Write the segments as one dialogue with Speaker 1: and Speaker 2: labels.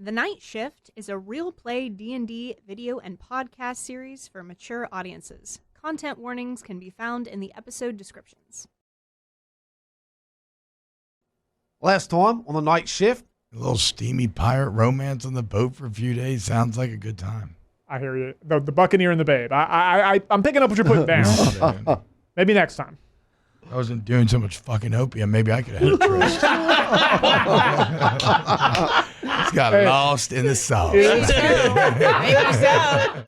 Speaker 1: The Night Shift is a real-play D&D video and podcast series for mature audiences. Content warnings can be found in the episode descriptions.
Speaker 2: Last time on The Night Shift.
Speaker 3: A little steamy pirate romance on the boat for a few days sounds like a good time.
Speaker 4: I hear you. The Buccaneer and the Babe. I'm picking up what you're putting down. Maybe next time.
Speaker 3: I wasn't doing so much fucking opium. Maybe I could have had a tryst. It's got lost in the sauce.
Speaker 1: Maybe so.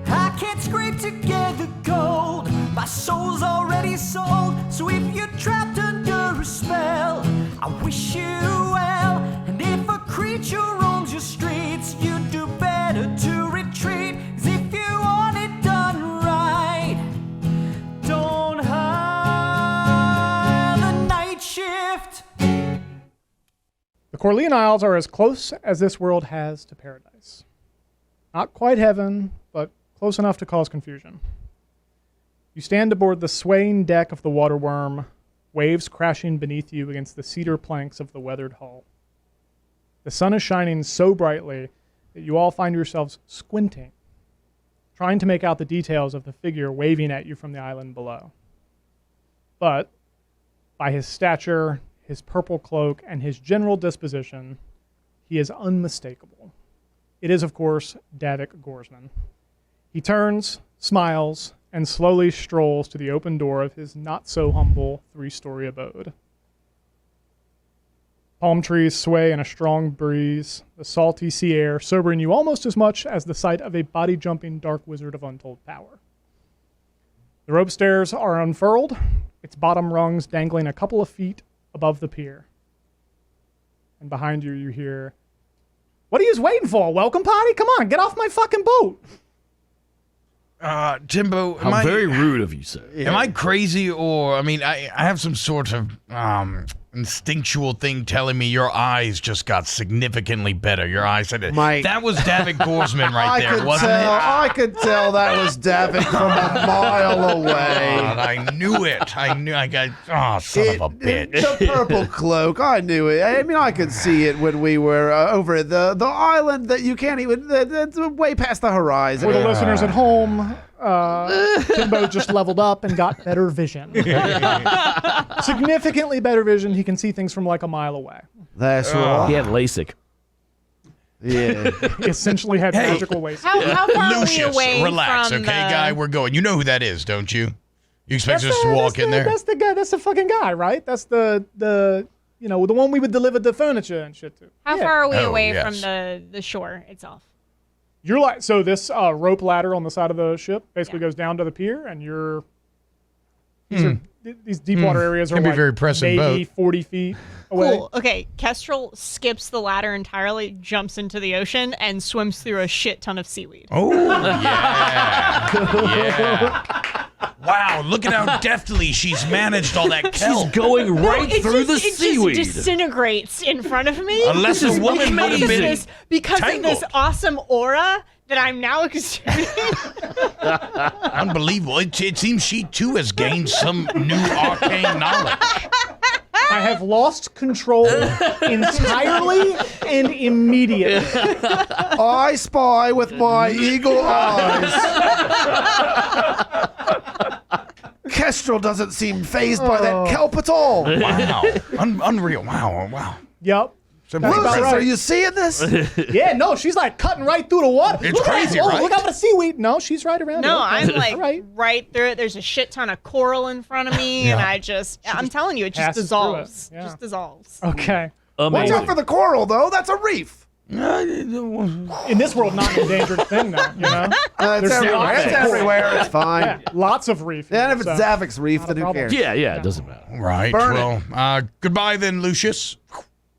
Speaker 5: I can't scrape together gold. My soul's already sold. So if you're trapped under a spell, I wish you well. And if a creature roams your streets, you do better to retreat. 'Cause if you want it done right, don't hide the night shift.
Speaker 4: The Corlean Isles are as close as this world has to paradise. Not quite heaven, but close enough to cause confusion. You stand aboard the swaying deck of the Waterworm, waves crashing beneath you against the cedar planks of the weathered hull. The sun is shining so brightly that you all find yourselves squinting, trying to make out the details of the figure waving at you from the island below. But by his stature, his purple cloak, and his general disposition, he is unmistakable. It is, of course, Davoc Goresman. He turns, smiles, and slowly strolls to the open door of his not-so-humble three-story abode. Palm trees sway in a strong breeze, the salty sea air sobering you almost as much as the sight of a body-jumping dark wizard of untold power. The rope stairs are unfurled, its bottom rungs dangling a couple of feet above the pier. And behind you, you hear, "What are you waiting for? Welcome party? Come on, get off my fucking boat!"
Speaker 3: Timbo,
Speaker 6: How very rude of you, sir.
Speaker 3: Am I crazy, or, I mean, I have some sort of instinctual thing telling me your eyes just got significantly better. Your eyes said it. That was Davoc Goresman right there, wasn't it?
Speaker 2: I could tell that was Davoc from a mile away.
Speaker 3: God, I knew it. I got, son of a bitch.
Speaker 2: The purple cloak, I knew it. I mean, I could see it when we were over at the island that you can't even, that's way past the horizon.
Speaker 4: For the listeners at home, Timbo just leveled up and got better vision. Significantly better vision. He can see things from like a mile away.
Speaker 2: That's right.
Speaker 6: He had LASIK.
Speaker 2: Yeah.
Speaker 4: He essentially had magical ways.
Speaker 1: How far
Speaker 3: Lucius,
Speaker 1: are we away
Speaker 3: relax,
Speaker 1: from
Speaker 3: okay,
Speaker 1: the...
Speaker 3: guy? We're going. You know who that is, don't you? You expect us to walk in there?
Speaker 4: That's the guy. That's the fucking guy, right? That's the you know, the one we would deliver the furniture and shit to.
Speaker 1: How far are we
Speaker 3: Oh,
Speaker 1: away
Speaker 3: yes.
Speaker 1: from the shore itself?
Speaker 4: You're like, so this rope ladder on the side of the ship basically goes down to the pier, and you're these deep water areas are
Speaker 3: Can be
Speaker 4: like
Speaker 3: very pressing
Speaker 4: maybe
Speaker 3: boat.
Speaker 4: 40 feet away.
Speaker 1: Cool. Okay, Kestrel skips the ladder entirely, jumps into the ocean, and swims through a shit ton of seaweed.
Speaker 3: Oh, yeah. Yeah. Wow, look at how deftly she's managed all that kelp.
Speaker 6: She's going right through the
Speaker 1: It
Speaker 6: seaweed.
Speaker 1: just disintegrates in front of me.
Speaker 3: Unless a woman would have been
Speaker 1: because of this
Speaker 3: tangled.
Speaker 1: awesome aura that I'm now exuding.
Speaker 3: Unbelievable. It seems she, too, has gained some new arcane knowledge.
Speaker 4: I have lost control entirely and immediately.
Speaker 2: I spy with my eagle eyes. Kestrel doesn't seem phased by that kelp at all.
Speaker 3: Wow. Unreal. Wow.
Speaker 4: Yep.
Speaker 3: Something
Speaker 4: That's about
Speaker 2: Lucius,
Speaker 4: right.
Speaker 2: are you seeing this?
Speaker 4: Yeah, no, she's like cutting right through the water.
Speaker 3: It's
Speaker 4: Look at
Speaker 3: crazy,
Speaker 4: that. Oh,
Speaker 3: right?
Speaker 4: look out for the seaweed. No, she's right around
Speaker 1: No,
Speaker 4: it. Okay.
Speaker 1: I'm like
Speaker 4: All
Speaker 1: right through it. There's a shit ton of coral in front of me, and I'm telling you, it just
Speaker 4: passes through it.
Speaker 1: dissolves.
Speaker 4: Yeah.
Speaker 1: Just dissolves.
Speaker 4: Okay.
Speaker 2: Watch
Speaker 6: Amazing.
Speaker 2: out for the coral, though. That's a reef.
Speaker 4: In this world, not an endangered thing, though, you know?
Speaker 2: It's
Speaker 4: There's
Speaker 2: everywhere.
Speaker 4: lots
Speaker 2: It's
Speaker 4: of coral.
Speaker 2: everywhere. It's fine.
Speaker 4: Yeah, lots of reef.
Speaker 2: And if it's
Speaker 4: so-
Speaker 2: Davoc's reef,
Speaker 4: not
Speaker 2: then
Speaker 4: a
Speaker 2: who
Speaker 4: problem.
Speaker 2: cares?
Speaker 6: Yeah, it doesn't matter.
Speaker 3: Right.
Speaker 2: Burn
Speaker 3: Well, goodbye then, Lucius.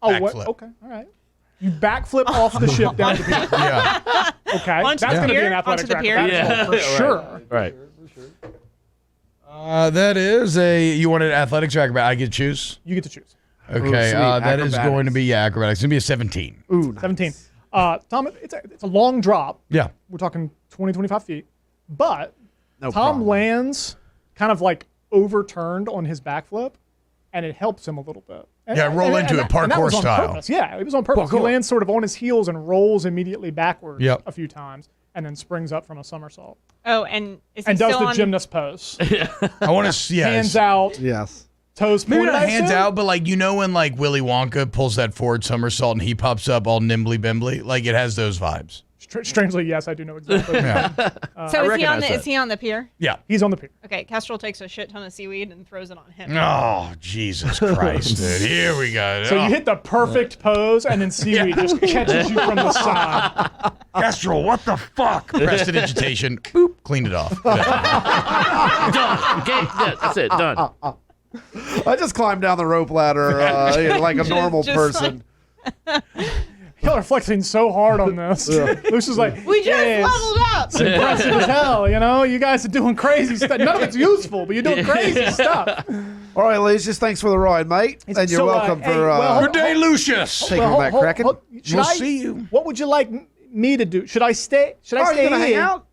Speaker 4: Oh, what?
Speaker 3: Backflip.
Speaker 4: Okay, all right. You backflip off the ship down to the pier.
Speaker 3: Yeah.
Speaker 4: Okay,
Speaker 1: Onto
Speaker 4: that's
Speaker 1: the
Speaker 4: going to be
Speaker 1: pier?
Speaker 4: an athletic
Speaker 1: Onto the
Speaker 4: track.
Speaker 1: pier?
Speaker 4: That's for sure.
Speaker 6: Right.
Speaker 3: That is you want an athletic track, but I get to choose?
Speaker 4: You get to choose.
Speaker 3: Okay,
Speaker 2: sweet.
Speaker 3: that is
Speaker 2: Acrobatics.
Speaker 3: going to be acrobatics. It's going to be a 17.
Speaker 2: Ooh, nice.
Speaker 4: 17. Tom, it's a long drop.
Speaker 3: Yeah.
Speaker 4: We're talking 20, 25 feet. But
Speaker 2: No
Speaker 4: Tom
Speaker 2: problem.
Speaker 4: lands kind of like overturned on his backflip, and it helps him a little bit.
Speaker 3: Yeah, roll into it,
Speaker 4: and that
Speaker 3: parkour
Speaker 4: was on
Speaker 3: style.
Speaker 4: purpose. Yeah, it was on purpose. He lands sort of on his heels and rolls immediately backwards a few times, and then springs up from a somersault.
Speaker 1: Oh, and is he
Speaker 4: And does
Speaker 1: still
Speaker 4: the
Speaker 1: on?
Speaker 4: gymnast pose.
Speaker 3: I want to see.
Speaker 4: Hands out,
Speaker 2: Yes.
Speaker 4: toes
Speaker 3: Maybe
Speaker 4: pointed.
Speaker 3: not
Speaker 4: I
Speaker 3: hands
Speaker 4: assume?
Speaker 3: out, but like when like Willy Wonka pulls that forward somersault and he pops up all nimbly bimbly, like it has those vibes.
Speaker 4: Strangely, yes, I do know exactly.
Speaker 3: Yeah,
Speaker 1: So is he on
Speaker 6: recognize
Speaker 1: the
Speaker 6: that.
Speaker 1: is he on the pier?
Speaker 3: yeah.
Speaker 4: He's on the pier.
Speaker 1: Okay, Kestrel takes a shit ton of seaweed and throws it on him.
Speaker 3: Oh Jesus Christ, dude! Here we go.
Speaker 4: So you hit the perfect pose, and then seaweed just catches you from the side.
Speaker 3: Kestrel, what the fuck? Prestidigitation. Boop. Cleaned it off.
Speaker 6: Done. Okay, yeah, that's it. Done.
Speaker 2: I just climbed down the rope ladder like a normal
Speaker 1: just
Speaker 2: person.
Speaker 4: Y'all are flexing so hard on this. Lucius is like,
Speaker 1: We just
Speaker 4: yes,
Speaker 1: leveled up.
Speaker 4: it's impressive as hell, you know? You guys are doing crazy stuff. None of it's useful, but you're doing crazy stuff.
Speaker 2: All right, Lucius, thanks for the ride, mate. And you're
Speaker 4: So,
Speaker 2: welcome
Speaker 4: hey,
Speaker 2: for
Speaker 4: well,
Speaker 3: Good day, Lucius.
Speaker 2: taking that Kraken.
Speaker 4: Should
Speaker 3: We'll
Speaker 4: I
Speaker 3: see you.
Speaker 4: What would you like me to do? Should I stay? Should I
Speaker 2: Oh,
Speaker 4: stay
Speaker 2: you're gonna hang
Speaker 4: here?
Speaker 2: out?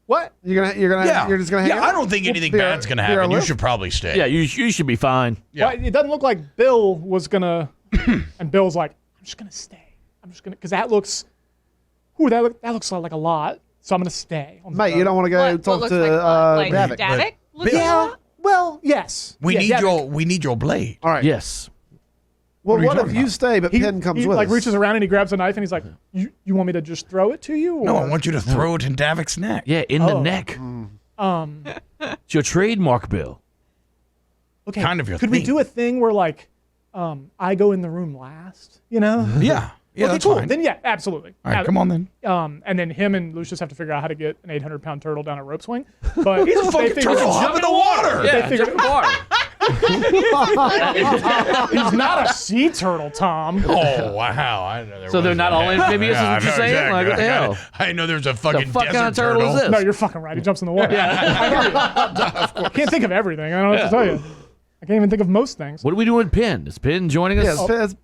Speaker 4: What?
Speaker 2: You're just gonna hang out?
Speaker 3: Yeah, I don't think anything
Speaker 2: Beer-
Speaker 3: bad's gonna
Speaker 2: beer
Speaker 3: happen. You
Speaker 2: lift?
Speaker 3: should probably stay.
Speaker 6: Yeah, you should be fine.
Speaker 3: Yeah.
Speaker 4: Well, it doesn't look like Bill was gonna. And Bill's like, I'm just gonna stay. I'm just gonna, because that looks. Ooh, that looks like a lot. So I'm gonna stay. On the
Speaker 2: Mate,
Speaker 4: boat.
Speaker 2: you don't want to go
Speaker 1: What
Speaker 2: talk
Speaker 1: looks
Speaker 2: to
Speaker 1: like
Speaker 2: Davoc.
Speaker 1: Davoc? Looks
Speaker 3: Bill-
Speaker 1: like
Speaker 4: Yeah.
Speaker 1: that?
Speaker 4: Well, yes.
Speaker 3: We
Speaker 4: Yeah,
Speaker 3: need
Speaker 4: Davoc.
Speaker 3: your blade.
Speaker 2: All right.
Speaker 6: Yes.
Speaker 2: Well,
Speaker 3: What are you
Speaker 2: what if
Speaker 3: talking
Speaker 2: you
Speaker 3: about?
Speaker 2: stay, but Penn comes
Speaker 4: he
Speaker 2: with
Speaker 4: like
Speaker 2: us?
Speaker 4: reaches around and he grabs a knife and he's like, "You want me to just throw it to you?" Or?
Speaker 3: No, I want you to throw it in Davic's neck.
Speaker 6: Yeah, in the
Speaker 4: Oh.
Speaker 6: neck.
Speaker 4: Um.
Speaker 6: It's your trademark, Bill.
Speaker 4: Okay.
Speaker 3: Kind of your
Speaker 4: Could we
Speaker 3: thing.
Speaker 4: do a thing where like, I go in the room last? You know?
Speaker 3: Yeah. Yeah,
Speaker 4: okay,
Speaker 3: that's
Speaker 4: cool.
Speaker 3: fine.
Speaker 4: Then yeah, absolutely.
Speaker 3: All right, come on then.
Speaker 4: And then him and Lucius have to figure out how to get an 800-pound turtle down a rope swing. But
Speaker 3: He's a fucking turtle. Hop in the water.
Speaker 6: Yeah,
Speaker 4: figured-
Speaker 6: jump in the water.
Speaker 4: He's not a sea turtle, Tom.
Speaker 3: Oh wow! I know there
Speaker 6: So they're
Speaker 3: was
Speaker 6: not
Speaker 3: a-
Speaker 6: all amphibious, is
Speaker 3: Yeah,
Speaker 6: what you're
Speaker 3: I know
Speaker 6: saying?
Speaker 3: exactly.
Speaker 6: Like, what the hell?
Speaker 3: I know there's a fucking
Speaker 6: fuck
Speaker 3: desert
Speaker 6: kind of turtle is this?
Speaker 4: No, you're fucking right. He jumps in the water. I can't think of everything. I don't know what to tell you. I can't even think of most things.
Speaker 6: What are we doing with Penn? Is Penn joining us?
Speaker 2: Yes,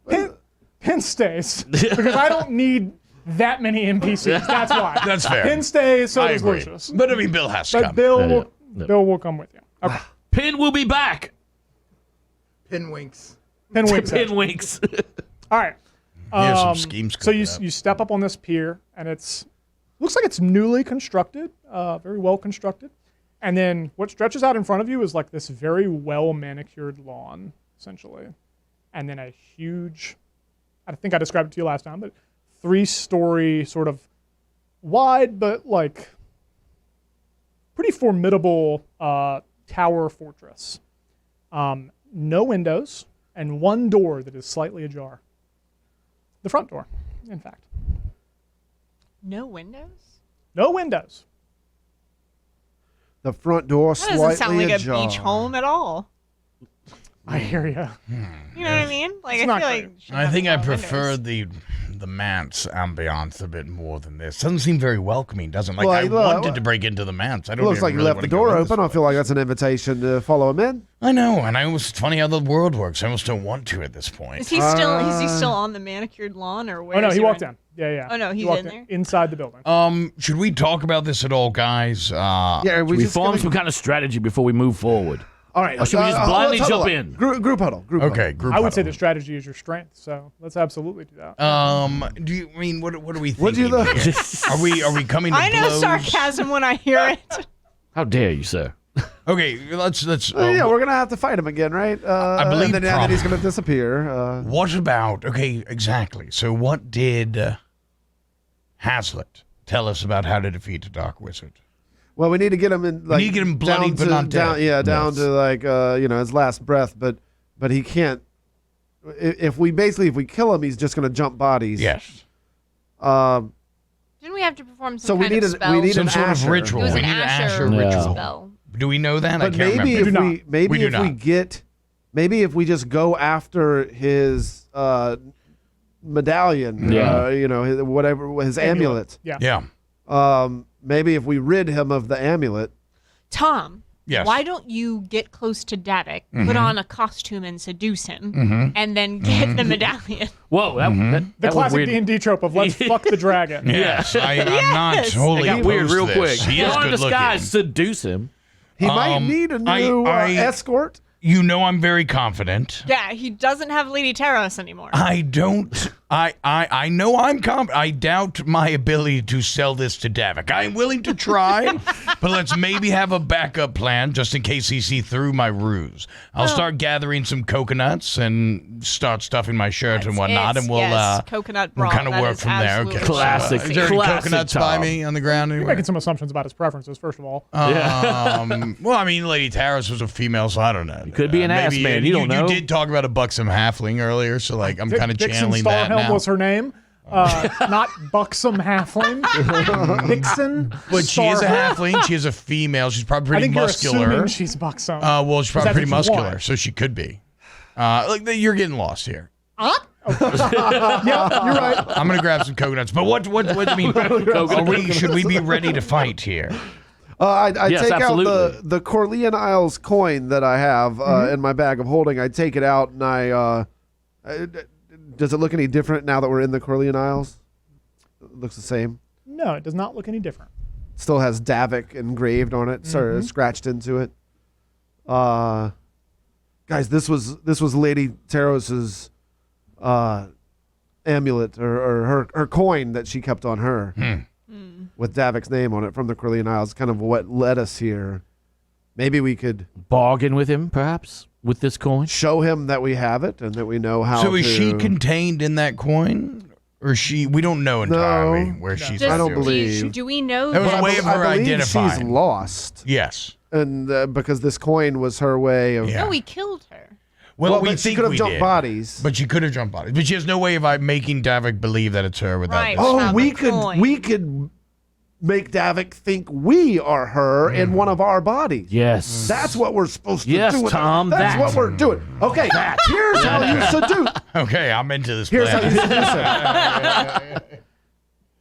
Speaker 4: Penn stays because I don't need that many NPCs. That's why.
Speaker 3: That's fair.
Speaker 4: Penn stays, so
Speaker 3: I
Speaker 4: does
Speaker 3: agree.
Speaker 4: Lucius.
Speaker 3: But I mean, Bill has to
Speaker 4: But
Speaker 3: come.
Speaker 4: Bill will come with you. Okay.
Speaker 6: Penn will be back.
Speaker 7: Pin winks.
Speaker 4: Penn winks.
Speaker 6: Penn winks.
Speaker 4: All right.
Speaker 3: Here's some schemes.
Speaker 4: So you
Speaker 3: cooking up.
Speaker 4: you step up on this pier, and looks like it's newly constructed, very well constructed. And then what stretches out in front of you is like this very well manicured lawn, essentially, and then a huge, I think I described it to you last time, but 3-story sort of wide but like pretty formidable tower fortress. No windows and one door that is slightly ajar. The front door, in fact.
Speaker 1: No windows?
Speaker 4: No windows.
Speaker 2: the front door
Speaker 1: That
Speaker 2: slightly
Speaker 1: doesn't sound like
Speaker 2: ajar.
Speaker 1: a beach home at all.
Speaker 4: I hear you.
Speaker 1: You know what I mean? Like,
Speaker 4: It's
Speaker 1: I
Speaker 4: not
Speaker 1: feel
Speaker 4: great.
Speaker 1: like. should
Speaker 3: I
Speaker 1: have
Speaker 3: think I
Speaker 1: more
Speaker 3: prefer
Speaker 1: windows.
Speaker 3: the manse ambiance a bit more than this. Doesn't seem very welcoming, doesn't it? Like
Speaker 2: Well,
Speaker 3: I
Speaker 2: look,
Speaker 3: wanted to break into the manse. I don't.
Speaker 2: Looks
Speaker 3: even
Speaker 2: like you
Speaker 3: really
Speaker 2: left
Speaker 3: wanna
Speaker 2: the
Speaker 3: go
Speaker 2: door
Speaker 3: in this
Speaker 2: open. I
Speaker 3: way.
Speaker 2: feel like that's an invitation to follow him in.
Speaker 3: I know, and I almost funny how the world works. I almost don't want to at this point.
Speaker 1: Is he still on the manicured lawn or where?
Speaker 4: Oh no,
Speaker 1: is
Speaker 4: he walked
Speaker 1: right-
Speaker 4: in. Yeah.
Speaker 1: Oh, no,
Speaker 4: He
Speaker 1: he's
Speaker 4: walked
Speaker 1: in there?
Speaker 4: inside the building.
Speaker 3: Should we talk about this at all, guys?
Speaker 2: Yeah,
Speaker 6: We
Speaker 2: just
Speaker 6: form
Speaker 2: gonna-
Speaker 6: some kind of strategy before we move forward.
Speaker 2: All right.
Speaker 6: Or should we just blindly
Speaker 2: let's huddle
Speaker 6: jump
Speaker 2: up.
Speaker 6: in?
Speaker 2: Group huddle. Group
Speaker 3: Okay,
Speaker 2: huddle.
Speaker 3: group.
Speaker 4: I would say
Speaker 3: huddle.
Speaker 4: the strategy is your strength, so let's absolutely do that.
Speaker 3: Do you I mean what are we thinking?
Speaker 2: What do you look-
Speaker 3: here? Are we coming to
Speaker 1: I know
Speaker 3: blows?
Speaker 1: sarcasm when I hear it.
Speaker 6: How dare you, sir?
Speaker 3: Okay, let's.
Speaker 2: Yeah, we're gonna have to fight him again, right?
Speaker 3: I believe
Speaker 2: and then he's
Speaker 3: probably.
Speaker 2: gonna disappear.
Speaker 3: What about? Okay, exactly. So what did Hazlitt tell us about how to defeat a dark wizard?
Speaker 2: Well, we need to get him in. Like,
Speaker 3: need to get him bloody,
Speaker 2: down
Speaker 3: but
Speaker 2: to,
Speaker 3: not
Speaker 2: down,
Speaker 3: dead.
Speaker 2: Yeah, down
Speaker 6: Yes.
Speaker 2: to like his last breath. But he can't. If we kill him, he's just gonna jump bodies.
Speaker 3: Yes.
Speaker 1: Didn't we have to perform some
Speaker 2: So we
Speaker 1: kind
Speaker 2: need
Speaker 1: of
Speaker 2: an-
Speaker 1: spell?
Speaker 2: we need
Speaker 3: Some
Speaker 2: an
Speaker 3: sort of
Speaker 2: Asher.
Speaker 3: ritual.
Speaker 1: It was
Speaker 3: We
Speaker 1: an
Speaker 3: need an
Speaker 1: Asher
Speaker 3: Asher
Speaker 6: No.
Speaker 3: ritual.
Speaker 1: spell.
Speaker 3: Do we know that? I
Speaker 2: But
Speaker 3: can't
Speaker 2: maybe
Speaker 3: remember.
Speaker 2: if
Speaker 3: do
Speaker 2: we
Speaker 3: not.
Speaker 2: get, maybe if we just go after his medallion,
Speaker 6: Yeah.
Speaker 2: his amulet.
Speaker 4: Yeah.
Speaker 3: Yeah.
Speaker 2: Maybe if we rid him of the amulet.
Speaker 1: Tom,
Speaker 3: Yes.
Speaker 1: Why don't you get close to Davoc, put on a costume and seduce him, and then get the medallion?
Speaker 6: Whoa, that
Speaker 4: The
Speaker 6: was
Speaker 4: classic
Speaker 6: weird.
Speaker 4: D&D trope of let's fuck the dragon.
Speaker 3: Yes, I'm not
Speaker 1: Yes.
Speaker 3: totally
Speaker 6: It got weird
Speaker 3: opposed
Speaker 6: real
Speaker 3: to
Speaker 6: quick.
Speaker 3: this. He is
Speaker 6: Go in
Speaker 3: good
Speaker 6: disguise,
Speaker 3: looking.
Speaker 6: seduce him.
Speaker 2: He might need a new escort.
Speaker 3: You know I'm very confident.
Speaker 1: Yeah, he doesn't have Lady Taros anymore.
Speaker 3: I don't. I know I'm confident. I doubt my ability to sell this to Davoc. I'm willing to try, but let's maybe have a backup plan just in case he sees through my ruse. I'll start gathering some coconuts and start stuffing my shirt and whatnot, and we'll
Speaker 1: coconut
Speaker 3: we'll
Speaker 1: broth.
Speaker 3: kind of
Speaker 1: that
Speaker 3: work
Speaker 1: is
Speaker 3: from there. Okay.
Speaker 1: absolutely
Speaker 6: Classic.
Speaker 3: Is there any
Speaker 6: Classic
Speaker 3: coconuts by
Speaker 6: Tom.
Speaker 3: me on the ground
Speaker 4: You're
Speaker 3: anywhere?
Speaker 4: making some assumptions about his preferences, first of all.
Speaker 3: Well, I mean, Lady Taros was a female, so I don't know.
Speaker 6: could be an ass
Speaker 3: maybe
Speaker 6: man. You don't know.
Speaker 3: You did talk about a buxom halfling earlier, so like I'm kind of
Speaker 4: Dixon
Speaker 3: channeling that
Speaker 4: Starhelm
Speaker 3: now.
Speaker 4: was her name. Not Buxom Halfling. Dixon.
Speaker 3: But she is a
Speaker 4: Starhelm.
Speaker 3: halfling. She is a female. She's probably
Speaker 4: I
Speaker 3: pretty
Speaker 4: think
Speaker 3: muscular.
Speaker 4: you're assuming she's Buxom.
Speaker 3: Well, she's probably
Speaker 4: that's
Speaker 3: pretty
Speaker 4: what you
Speaker 3: muscular,
Speaker 4: want.
Speaker 3: so she could be. Look, you're getting lost here.
Speaker 4: Yeah, you're right.
Speaker 3: I'm gonna grab some coconuts. But what I mean, should we be ready to fight here?
Speaker 2: I
Speaker 6: Yes,
Speaker 2: take out
Speaker 6: absolutely.
Speaker 2: the Corleone Isles coin that I have in my bag of holding. I take it out and does it look any different now that we're in the Corleone Isles? It looks the same.
Speaker 4: No, it does not look any different.
Speaker 2: Still has Davoc engraved on it, sort of scratched into it. Guys, this was Lady Taros's amulet or her coin that she kept on her with Davoc's name on it from the Corleone Isles. Kind of what led us here. Maybe we could
Speaker 6: Bargain with him, perhaps, with this coin.
Speaker 2: show him that we have it and that we know how.
Speaker 3: So is
Speaker 2: to...
Speaker 3: she contained in that coin, or she? We don't know entirely
Speaker 2: No.
Speaker 3: where she's.
Speaker 1: Just-
Speaker 2: I don't
Speaker 3: at.
Speaker 2: believe.
Speaker 1: Do we know
Speaker 3: That was
Speaker 1: that?
Speaker 3: a way of her
Speaker 2: I believe
Speaker 3: identifying.
Speaker 2: she's lost,
Speaker 3: Yes.
Speaker 2: and because this coin was her way of.
Speaker 3: Yeah.
Speaker 1: No, we killed her.
Speaker 3: Well, we
Speaker 2: but she
Speaker 3: think
Speaker 2: could have
Speaker 3: we
Speaker 2: jumped
Speaker 3: did.
Speaker 2: bodies.
Speaker 3: But she could have jumped bodies. But she has no way of making Davoc believe that it's her without
Speaker 1: Right.
Speaker 3: this.
Speaker 1: Without
Speaker 2: we
Speaker 1: the
Speaker 2: could
Speaker 1: coin.
Speaker 2: we could make Davoc think we are her in one of our bodies.
Speaker 6: Yes.
Speaker 2: That's what we're supposed to
Speaker 6: Yes,
Speaker 2: do. with
Speaker 6: Tom,
Speaker 2: That's
Speaker 6: that.
Speaker 2: what we're doing. Okay, here's how you seduce.
Speaker 3: Okay, I'm into this
Speaker 2: Here's how
Speaker 3: plan.
Speaker 2: you seduce it.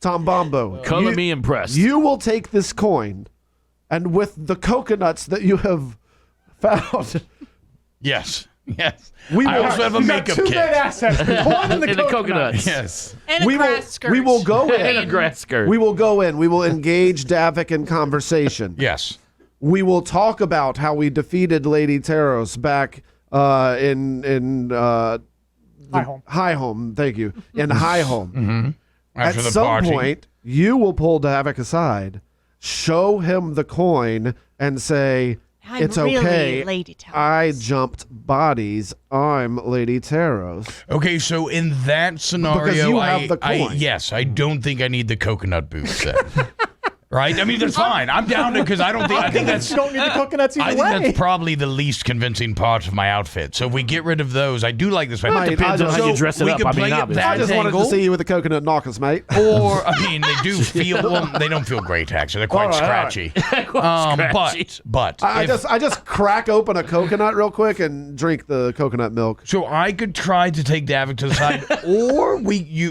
Speaker 2: Tom Bombo.
Speaker 6: Color
Speaker 2: you-
Speaker 6: me impressed.
Speaker 2: You will take this coin, and with the coconuts that you have found,
Speaker 3: Yes. Yes.
Speaker 2: We
Speaker 3: I
Speaker 2: will-
Speaker 3: also have a
Speaker 4: You got
Speaker 3: makeup
Speaker 4: two
Speaker 3: kit.
Speaker 4: main assets: the coin and the
Speaker 6: And the
Speaker 4: coconut.
Speaker 6: coconuts.
Speaker 3: Yes.
Speaker 1: And a
Speaker 2: we will
Speaker 1: grass skirt.
Speaker 2: we will go
Speaker 6: And a
Speaker 2: in.
Speaker 6: grass skirt.
Speaker 2: We will go in. We will engage Davoc in conversation.
Speaker 3: Yes.
Speaker 2: We will talk about how we defeated Lady Taros back in
Speaker 4: Hi home.
Speaker 2: High Home. Thank you. In High Home.
Speaker 3: After
Speaker 2: At
Speaker 3: the
Speaker 2: some
Speaker 3: party.
Speaker 2: point, you will pull Davoc aside, show him the coin, and say,
Speaker 1: I'm
Speaker 2: "It's
Speaker 1: really
Speaker 2: okay.
Speaker 1: Lady Taros.
Speaker 2: I jumped bodies. I'm Lady Taros."
Speaker 3: Okay, so in that scenario,
Speaker 2: Because you have the coin.
Speaker 3: yes, I don't think I need the coconut boots then. Right? I mean, that's fine. I'm down to because I think that's
Speaker 4: You don't need the coconuts either
Speaker 3: I think
Speaker 4: way.
Speaker 3: that's probably the least convincing part of my outfit. So if we get rid of those, I do like this.
Speaker 2: Mate,
Speaker 6: Depends on how you dress it
Speaker 3: we
Speaker 6: up.
Speaker 3: could
Speaker 6: I mean,
Speaker 3: play it
Speaker 6: obviously.
Speaker 3: that
Speaker 2: I just wanted to
Speaker 3: angle.
Speaker 2: see you with the coconut knockers, mate.
Speaker 3: Or I mean, they do feel well, they don't feel great actually. They're quite
Speaker 2: All right.
Speaker 3: scratchy.
Speaker 6: Scratchy.
Speaker 3: But
Speaker 2: I
Speaker 3: if-
Speaker 2: just crack open a coconut real quick and drink the coconut milk.
Speaker 3: so I could try to take Davoc to the side, or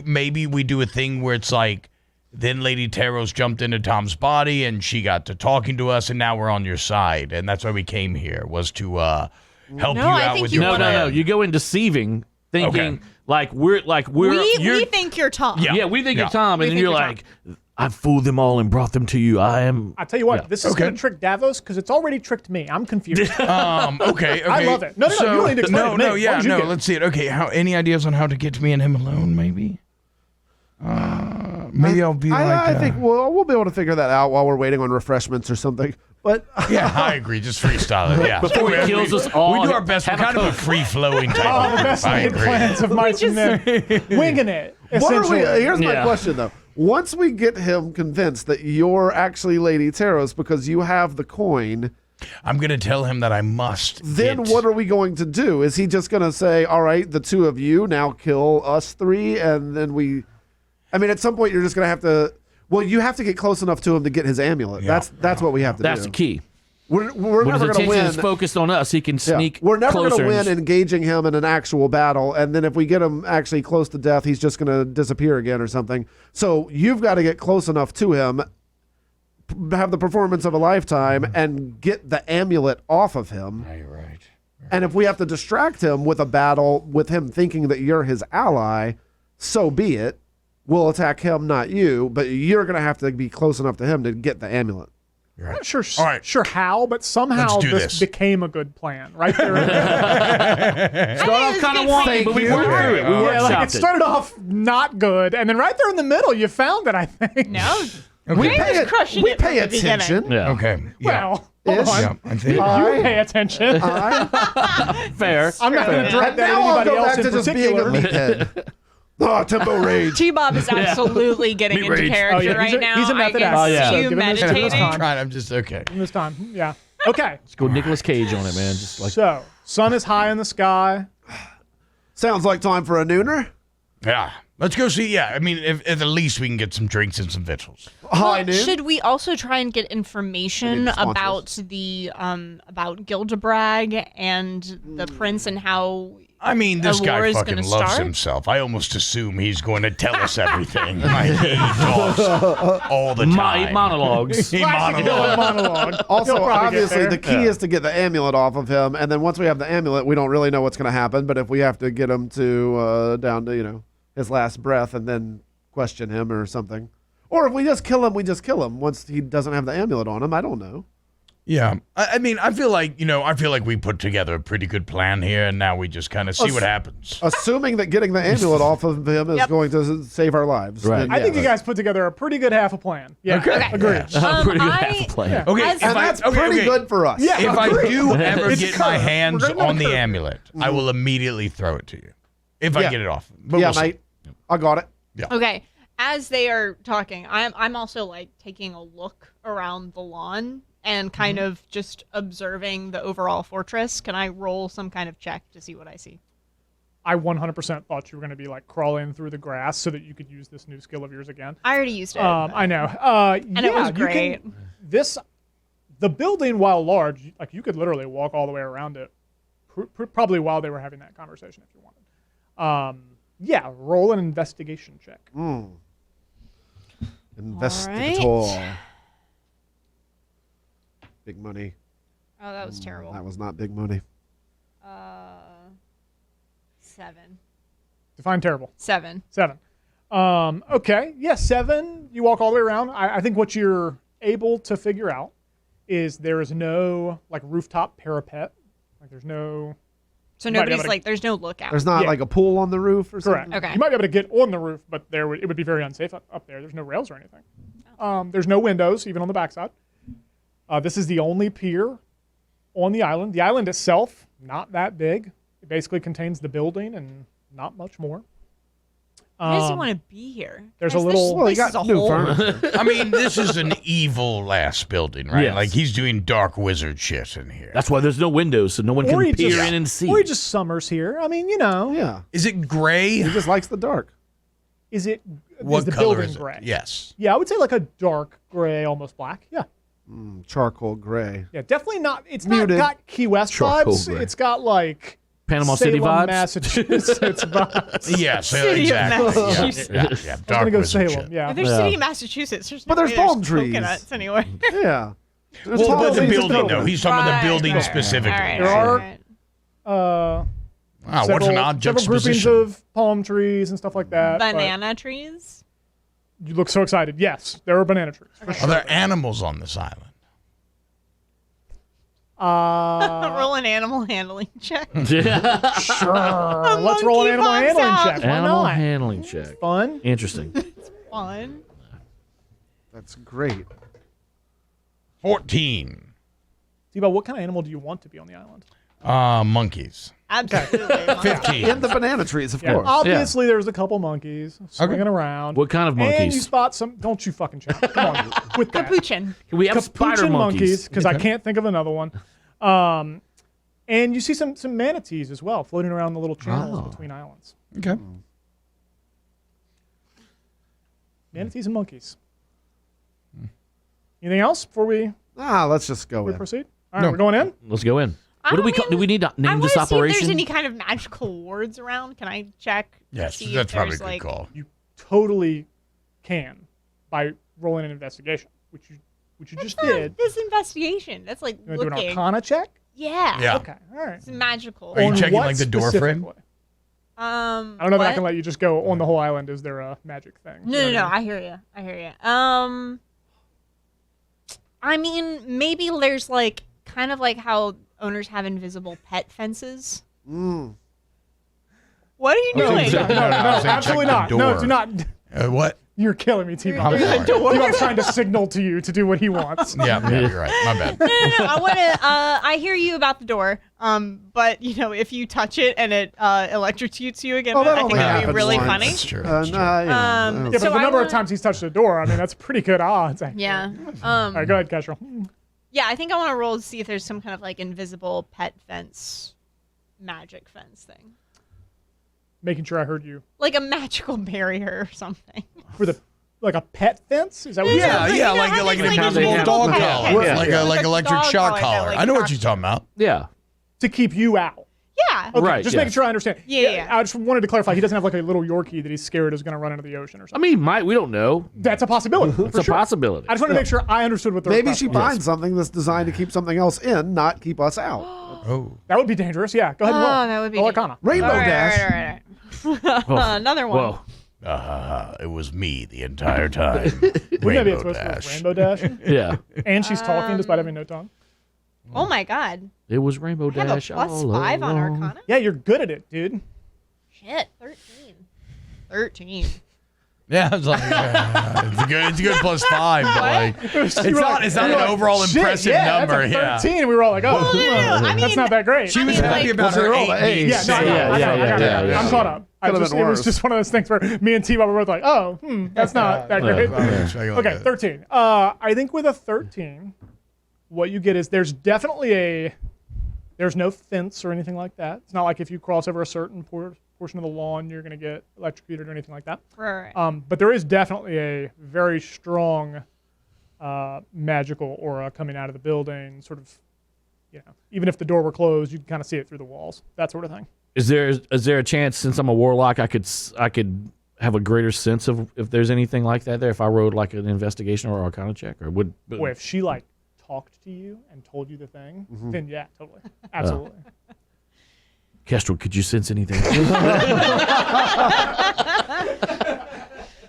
Speaker 3: maybe we do a thing where it's like, then Lady Taros jumped into Tom's body and she got to talking to us, and now we're on your side, and that's why we came here was to help
Speaker 1: No,
Speaker 3: you
Speaker 1: I
Speaker 3: out
Speaker 1: think
Speaker 3: with
Speaker 1: you
Speaker 3: your
Speaker 6: No,
Speaker 3: plan.
Speaker 6: no, no. You go in deceiving, thinking
Speaker 3: Okay.
Speaker 6: we're
Speaker 1: we
Speaker 6: you're,
Speaker 1: think you're Tom.
Speaker 6: yeah, we think
Speaker 3: Yeah.
Speaker 6: you're Tom,
Speaker 1: We
Speaker 6: and then
Speaker 1: think
Speaker 6: you're
Speaker 1: you're
Speaker 6: like, I fooled them all and brought them to you. I am.
Speaker 4: I tell you what,
Speaker 6: Yeah.
Speaker 4: this is going to trick Davos because it's already tricked me. I'm confused.
Speaker 3: Okay.
Speaker 4: I love it. No, you don't need to explain
Speaker 3: no,
Speaker 4: it to me.
Speaker 3: no,
Speaker 4: What
Speaker 3: yeah,
Speaker 4: did you
Speaker 3: no.
Speaker 4: get?
Speaker 3: Let's see it. Okay, any ideas on how to get me and him alone? Maybe. Maybe I'll be
Speaker 2: I think we'll be able to figure that out while we're waiting on refreshments or something. But
Speaker 3: Yeah, I agree. Just freestyle it. Yeah.
Speaker 6: Before he kills us all,
Speaker 3: we do our best. We're
Speaker 6: have a
Speaker 3: kind of a
Speaker 6: Coke.
Speaker 3: free-flowing type.
Speaker 4: Oh,
Speaker 3: of
Speaker 4: the
Speaker 3: group.
Speaker 4: best
Speaker 3: I
Speaker 4: laid
Speaker 3: agree.
Speaker 4: plans of mice and men. Winging it,
Speaker 2: what are we?
Speaker 4: essentially.
Speaker 2: Here's my
Speaker 6: Yeah.
Speaker 2: question though. Once we get him convinced that you're actually Lady Taros because you have the coin,
Speaker 3: I'm gonna tell him that I must.
Speaker 2: then
Speaker 3: get-
Speaker 2: what are we going to do? Is he just going to say, "All right, the two of you now kill us three," and then we? I mean, at some point you're just going to have to. Well, you have to get close enough to him to get his amulet.
Speaker 3: Yeah.
Speaker 2: That's what we have to
Speaker 6: That's
Speaker 2: do.
Speaker 6: the key.
Speaker 2: We're
Speaker 6: When his
Speaker 2: never going to
Speaker 6: attention
Speaker 2: win.
Speaker 6: is focused on us, he can
Speaker 2: Yeah.
Speaker 6: sneak
Speaker 2: We're never going
Speaker 6: closer.
Speaker 2: to win
Speaker 6: and-
Speaker 2: engaging him in an actual battle, and then if we get him actually close to death, he's just going to disappear again or something. So you've got to get close enough to him have the performance of a lifetime and get the amulet off of him.
Speaker 3: You're right.
Speaker 2: And if we have to distract him with a battle with him thinking that you're his ally, so be it. We'll attack him, not you, but you're going to have to be close enough to him to get the amulet.
Speaker 4: I'm not sure,
Speaker 3: All right.
Speaker 4: sure how, but somehow this became a good plan, right there.
Speaker 6: Started off kind of wonky, but we worked through it. We
Speaker 4: It started off not good, and then right there in the middle, you found it, I think.
Speaker 1: No.
Speaker 2: We
Speaker 1: Jay was crushing
Speaker 2: we
Speaker 1: it from
Speaker 2: pay
Speaker 1: the beginning.
Speaker 2: attention.
Speaker 6: Yeah.
Speaker 3: Okay. Yeah.
Speaker 4: Well, hold on.
Speaker 3: Yeah, I think.
Speaker 4: You pay attention.
Speaker 6: Fair.
Speaker 4: I'm not going to direct
Speaker 2: And
Speaker 4: that at
Speaker 2: now I'll
Speaker 4: anybody
Speaker 2: go
Speaker 4: else
Speaker 2: back
Speaker 4: in
Speaker 2: to just being a
Speaker 4: particular.
Speaker 2: meathead. Oh, tempo rage.
Speaker 1: T-Bob is absolutely getting
Speaker 6: Me
Speaker 1: into
Speaker 6: rage.
Speaker 1: character
Speaker 4: Oh, yeah,
Speaker 1: right now.
Speaker 4: he's a method
Speaker 1: I can
Speaker 4: actor.
Speaker 6: Oh, yeah.
Speaker 1: see
Speaker 6: So
Speaker 1: you
Speaker 4: give him his
Speaker 1: meditating.
Speaker 4: time.
Speaker 3: I'm just okay.
Speaker 4: This time, yeah. Okay.
Speaker 6: Let's go Nicolas Cage on it, man. Just like
Speaker 4: So, sun is high in the sky.
Speaker 2: Sounds like time for a nooner.
Speaker 3: Yeah. Let's go see. Yeah. I mean, if at the least we can get some drinks and some victuals.
Speaker 2: High noon.
Speaker 1: Should we also try and get information
Speaker 2: We need
Speaker 1: about
Speaker 2: sponsors.
Speaker 1: the about Gildebrand and the prince and how
Speaker 3: I mean, this
Speaker 1: war
Speaker 3: guy
Speaker 1: is
Speaker 3: fucking
Speaker 1: gonna
Speaker 3: loves
Speaker 1: start?
Speaker 3: himself. I almost assume he's going to tell us everything. Like, he talks all the time.
Speaker 6: monologues.
Speaker 3: He
Speaker 4: Classic
Speaker 3: monologues.
Speaker 4: villain monologue.
Speaker 2: Also,
Speaker 4: He'll probably get
Speaker 2: obviously,
Speaker 4: there.
Speaker 2: the key is to get the amulet off of him, and then once we have the amulet, we don't really know what's going to happen. But if we have to get him to down to his last breath, and then question him or something, or if we just kill him, we just kill him once he doesn't have the amulet on him. I don't know.
Speaker 3: Yeah. I mean, I feel like we put together a pretty good plan here, and now we just kind of see what happens.
Speaker 2: Assuming that getting the amulet off of him is going to save our lives.
Speaker 6: Right.
Speaker 2: then
Speaker 4: I think
Speaker 2: yes.
Speaker 4: you guys put together a pretty good half a plan. Yeah,
Speaker 3: Okay.
Speaker 4: agreed.
Speaker 6: Pretty good
Speaker 1: I-
Speaker 6: half a play.
Speaker 4: Yeah.
Speaker 3: Okay.
Speaker 1: As-
Speaker 2: And that's pretty good for us.
Speaker 4: Yeah.
Speaker 3: If I do ever
Speaker 4: It's
Speaker 3: get my
Speaker 4: curved.
Speaker 3: hands
Speaker 4: We're gonna
Speaker 3: on the
Speaker 4: curve it.
Speaker 3: amulet, I will immediately throw it to you. If I
Speaker 2: Yeah.
Speaker 3: get it off. But
Speaker 2: Yeah,
Speaker 3: we'll see.
Speaker 2: mate. I got it.
Speaker 1: Okay, as they are talking, I'm also like taking a look around the lawn and kind of just observing the overall fortress. Can I roll some kind of check to see what I see?
Speaker 4: I 100% thought you were going to be like crawling through the grass so that you could use this new skill of yours again.
Speaker 1: I already used it.
Speaker 4: I know.
Speaker 1: And it was great.
Speaker 4: The building, while large, like you could literally walk all the way around it, probably while they were having that conversation if you wanted. Yeah, roll an investigation check.
Speaker 2: Investigator. Big money.
Speaker 1: Oh, that was terrible.
Speaker 2: That was not big money.
Speaker 1: 7.
Speaker 4: Define terrible.
Speaker 1: 7.
Speaker 4: 7. Okay. Yeah, 7. You walk all the way around. I think what you're able to figure out is there is no like rooftop parapet. Like there's no.
Speaker 1: So
Speaker 4: You might be
Speaker 1: nobody's
Speaker 4: able to-
Speaker 1: like, there's no lookout.
Speaker 2: There's not
Speaker 4: Yeah.
Speaker 2: like a pool on the roof or
Speaker 4: Correct.
Speaker 2: something?
Speaker 1: Okay.
Speaker 4: You might be able to get on the roof, but it would be very unsafe up there. There's no rails or anything. There's no windows, even on the backside. This is the only pier on the island. The island itself, not that big. It basically contains the building and not much more.
Speaker 1: Why does he want to be here?
Speaker 4: there's
Speaker 1: Guys,
Speaker 4: a little-
Speaker 1: This
Speaker 2: Well, he
Speaker 1: place is
Speaker 2: got
Speaker 1: a
Speaker 2: new
Speaker 1: hole.
Speaker 2: furniture.
Speaker 3: I mean, this is an evil ass building, right?
Speaker 6: Yes.
Speaker 3: Like he's doing dark wizard shit in here.
Speaker 6: That's why there's no windows, so no one
Speaker 4: Or he
Speaker 6: can peer
Speaker 4: just-
Speaker 6: in and see.
Speaker 4: Or he just summers here. I mean,
Speaker 2: Yeah.
Speaker 3: Is it gray?
Speaker 2: He just likes the dark.
Speaker 4: is it
Speaker 3: What
Speaker 4: is the
Speaker 3: color
Speaker 4: building
Speaker 3: is it?
Speaker 4: gray?
Speaker 3: Yes.
Speaker 4: Yeah, I would say like a dark gray, almost black. Yeah.
Speaker 2: Charcoal gray.
Speaker 4: Yeah, definitely not. It's
Speaker 2: Muted.
Speaker 4: not got Key West
Speaker 6: Charcoal
Speaker 4: vibes.
Speaker 6: gray.
Speaker 4: It's got like
Speaker 6: Panama
Speaker 4: Salem,
Speaker 6: City vibes.
Speaker 4: Massachusetts vibes.
Speaker 3: Yeah, so
Speaker 1: City of
Speaker 3: exactly.
Speaker 1: Massachusetts.
Speaker 3: Yeah.
Speaker 4: I was
Speaker 3: Dark
Speaker 4: gonna go
Speaker 3: wizard
Speaker 4: Salem.
Speaker 3: shit.
Speaker 4: Yeah.
Speaker 1: If there's
Speaker 6: Yeah.
Speaker 1: city of Massachusetts, there's
Speaker 2: But
Speaker 1: no
Speaker 2: there's
Speaker 1: way
Speaker 2: palm trees.
Speaker 1: coconuts anywhere.
Speaker 2: Yeah. There's
Speaker 3: Well,
Speaker 2: tall
Speaker 3: but the
Speaker 2: trees and
Speaker 3: building, though.
Speaker 2: coconuts.
Speaker 3: He's talking about the
Speaker 1: Right,
Speaker 3: building
Speaker 1: right,
Speaker 3: specifically.
Speaker 1: All right,
Speaker 4: There
Speaker 1: all
Speaker 4: are-
Speaker 1: right.
Speaker 3: Wow, what
Speaker 4: several,
Speaker 3: an odd
Speaker 4: several groupings
Speaker 3: juxtaposition.
Speaker 4: of palm trees and stuff like that. but
Speaker 1: Banana trees.
Speaker 4: You look so excited. Yes, there are banana trees. For
Speaker 3: Are
Speaker 4: sure.
Speaker 3: there animals on this island?
Speaker 1: Roll an animal handling check.
Speaker 4: Sure. Let's roll an
Speaker 1: monkey
Speaker 4: animal
Speaker 1: pops
Speaker 4: handling
Speaker 1: out.
Speaker 4: check. Why
Speaker 6: Animal
Speaker 4: not?
Speaker 6: handling check.
Speaker 4: Fun.
Speaker 6: Interesting.
Speaker 1: Fun.
Speaker 2: That's great.
Speaker 3: 14.
Speaker 4: T-Bow, what kind of animal do you want to be on the island?
Speaker 3: Monkeys.
Speaker 1: Absolutely.
Speaker 3: 15.
Speaker 2: In the banana trees, of
Speaker 4: Yeah,
Speaker 2: course.
Speaker 4: obviously there's a couple monkeys swinging around.
Speaker 6: What kind of
Speaker 4: And you
Speaker 6: monkeys?
Speaker 4: spot some. Don't you fucking check. Come on, quit that.
Speaker 1: Capuchin.
Speaker 6: We have spider
Speaker 4: Capuchin
Speaker 6: monkeys.
Speaker 4: because I can't think of another one. And you see some manatees as well floating around the little channels
Speaker 6: Oh.
Speaker 4: between islands.
Speaker 3: Okay.
Speaker 4: Manatees and monkeys. Anything else before we
Speaker 2: Let's just go in.
Speaker 4: proceed? All right, we're going in.
Speaker 6: Let's go in. What do we call? Do we need to
Speaker 1: I
Speaker 6: name
Speaker 1: want
Speaker 6: this
Speaker 1: to see if
Speaker 6: operation?
Speaker 1: there's any kind of magical wards around. Can I check?
Speaker 3: Yes,
Speaker 1: see if
Speaker 3: that's probably a
Speaker 1: there's,
Speaker 3: good
Speaker 1: like,
Speaker 3: call.
Speaker 4: You totally can by rolling an investigation, which you which you just did.
Speaker 1: This investigation. That's like
Speaker 4: You want to do
Speaker 1: looking.
Speaker 4: an Arcana check?
Speaker 1: Yeah.
Speaker 3: Yeah.
Speaker 4: Okay, all right.
Speaker 1: It's magical.
Speaker 3: Are you
Speaker 4: On
Speaker 3: checking
Speaker 4: what
Speaker 3: like the door frame?
Speaker 4: specifically?
Speaker 1: I
Speaker 4: I don't know if I can let you just go on the whole island. Is there a magic thing?
Speaker 1: No. I hear you. I mean, maybe there's like kind of like how owners have invisible pet fences.
Speaker 2: Mm.
Speaker 1: What are you
Speaker 3: I was
Speaker 1: doing?
Speaker 3: saying-
Speaker 4: No,
Speaker 3: I was saying
Speaker 4: absolutely
Speaker 3: check the
Speaker 4: not. No,
Speaker 3: door.
Speaker 4: do not.
Speaker 3: What?
Speaker 4: You're killing me, T-Bob.
Speaker 3: I'm sorry.
Speaker 4: T-Bob's trying to signal to you to do what he wants.
Speaker 3: Yeah, you're right. My bad.
Speaker 1: No. I want to. I hear you about the door. But if you touch it and it electrocutes you again,
Speaker 2: that
Speaker 1: I think
Speaker 2: only
Speaker 1: that'd be
Speaker 2: happens
Speaker 1: really
Speaker 2: once.
Speaker 1: funny.
Speaker 3: That's true.
Speaker 2: Nah,
Speaker 4: Yeah, but
Speaker 1: So
Speaker 4: the
Speaker 1: I
Speaker 4: number of
Speaker 1: wanna-
Speaker 4: times he's touched the door, I mean, that's pretty good odds. Actually.
Speaker 1: Yeah.
Speaker 4: All right, go ahead, Kestrel.
Speaker 1: Yeah, I think I want to roll to see if there's some kind of like invisible pet fence, magic fence thing,
Speaker 4: Making sure I heard you.
Speaker 1: like a magical barrier or something.
Speaker 4: For the like a pet fence? Is that what you
Speaker 3: Yeah,
Speaker 4: said?
Speaker 3: yeah,
Speaker 1: You know
Speaker 3: like
Speaker 1: how
Speaker 3: like
Speaker 1: there's,
Speaker 3: an
Speaker 1: like,
Speaker 3: invisible
Speaker 6: invisible
Speaker 3: dog
Speaker 6: pet
Speaker 3: collar,
Speaker 6: fence?
Speaker 3: like
Speaker 6: Yeah.
Speaker 3: a
Speaker 1: Like a
Speaker 3: electric
Speaker 1: dog
Speaker 3: shock
Speaker 1: collar that,
Speaker 3: collar.
Speaker 1: like,
Speaker 3: I know what
Speaker 1: knocks-
Speaker 3: you're talking about.
Speaker 6: Yeah.
Speaker 4: To keep you out.
Speaker 1: Yeah.
Speaker 4: Okay,
Speaker 6: Right,
Speaker 4: just
Speaker 6: yes.
Speaker 4: making sure I understand.
Speaker 1: Yeah.
Speaker 4: I just wanted to clarify. He doesn't have like a little Yorkie that he's scared is going to run into the ocean or
Speaker 6: I
Speaker 4: something.
Speaker 6: mean, we don't know.
Speaker 4: That's a possibility.
Speaker 6: It's
Speaker 4: for
Speaker 6: a
Speaker 4: sure.
Speaker 6: possibility.
Speaker 4: I just want to make sure I understood what the
Speaker 2: Maybe
Speaker 4: request
Speaker 2: she
Speaker 4: was.
Speaker 2: finds something that's designed to keep something else in, not keep us out.
Speaker 3: Oh.
Speaker 4: That would be dangerous. Yeah, go ahead and roll.
Speaker 1: Oh, that would be
Speaker 4: Roll
Speaker 1: dangerous.
Speaker 4: Arcana.
Speaker 2: Rainbow
Speaker 1: All right,
Speaker 2: Dash.
Speaker 1: all right. Another one.
Speaker 6: Whoa.
Speaker 3: It was me the entire time.
Speaker 4: Wouldn't that be
Speaker 3: Rainbow
Speaker 4: supposed to
Speaker 3: Dash.
Speaker 4: be Rainbow Dash?
Speaker 6: Yeah.
Speaker 4: And she's talking despite having no tongue.
Speaker 1: Oh my God.
Speaker 6: It was Rainbow
Speaker 1: I have a
Speaker 6: Dash.
Speaker 1: plus
Speaker 6: all
Speaker 1: 5 on
Speaker 6: along.
Speaker 1: Arcana.
Speaker 4: Yeah, you're good at it, dude.
Speaker 1: Shit, 13.
Speaker 3: Yeah, it's like it's a good +5, but like it's not an overall
Speaker 4: Shit,
Speaker 3: impressive
Speaker 4: yeah,
Speaker 3: number.
Speaker 4: That's a
Speaker 3: Yeah.
Speaker 4: 13. We were all like, oh,
Speaker 1: no. I
Speaker 4: that's
Speaker 1: mean,
Speaker 4: not that great.
Speaker 3: She was
Speaker 1: mean,
Speaker 3: happy
Speaker 1: like-
Speaker 3: about
Speaker 2: Well,
Speaker 3: her
Speaker 2: they roll
Speaker 3: 8
Speaker 2: an
Speaker 3: being
Speaker 2: eight.
Speaker 4: Yeah, no,
Speaker 3: safe.
Speaker 4: I got it.
Speaker 6: yeah.
Speaker 4: I'm caught up.
Speaker 2: Could've been
Speaker 4: It was
Speaker 2: worse.
Speaker 4: just one of those things where me and T-Bob were both like, oh, that's not that great. Okay, 13. I think with a 13, what you get is there's no fence or anything like that. It's not like if you cross over a certain portion of the lawn, you're going to get electrocuted or anything like that.
Speaker 1: Right.
Speaker 4: But there is definitely a very strong magical aura coming out of the building, sort of, even if the door were closed, you can kind of see it through the walls, that sort of thing.
Speaker 6: Is there a chance, since I'm a warlock, I could have a greater sense of if there's anything like that there? If I rolled like an investigation or Arcana check, or would?
Speaker 4: Boy, if she like talked to you and told you the thing, then yeah, totally, absolutely.
Speaker 6: Kestrel, could you sense anything?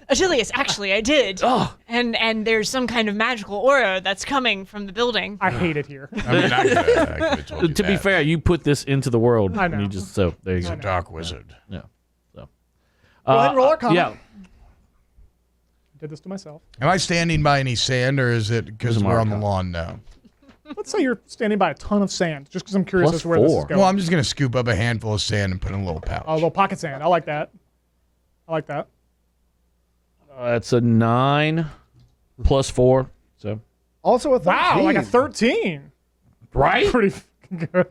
Speaker 1: Achilles, actually, I did.
Speaker 6: Oh.
Speaker 1: And there's some kind of magical aura that's coming from the building.
Speaker 4: I hate it here.
Speaker 3: I mean, I could've told you
Speaker 6: To be
Speaker 3: that.
Speaker 6: fair, you put this into the world.
Speaker 4: I know.
Speaker 6: And you just there you
Speaker 3: He's
Speaker 6: go.
Speaker 3: a dark wizard.
Speaker 6: Yeah. So.
Speaker 4: Go ahead and roll Arcana.
Speaker 6: Yeah.
Speaker 4: Did this to myself.
Speaker 3: Am I standing by any sand, or is it because
Speaker 6: This is
Speaker 3: we're on the
Speaker 6: Marco.
Speaker 3: lawn now?
Speaker 4: Let's say you're standing by a ton of sand, just because I'm curious
Speaker 6: Plus
Speaker 4: as to where this is
Speaker 6: 4.
Speaker 4: going.
Speaker 3: Well, I'm just gonna scoop up a handful of sand and put in a little pouch.
Speaker 4: A little pocket sand. I like that.
Speaker 6: It's a 9 plus 4. So
Speaker 2: Also a 13.
Speaker 4: Wow, like a 13.
Speaker 6: right.
Speaker 4: Pretty fucking good.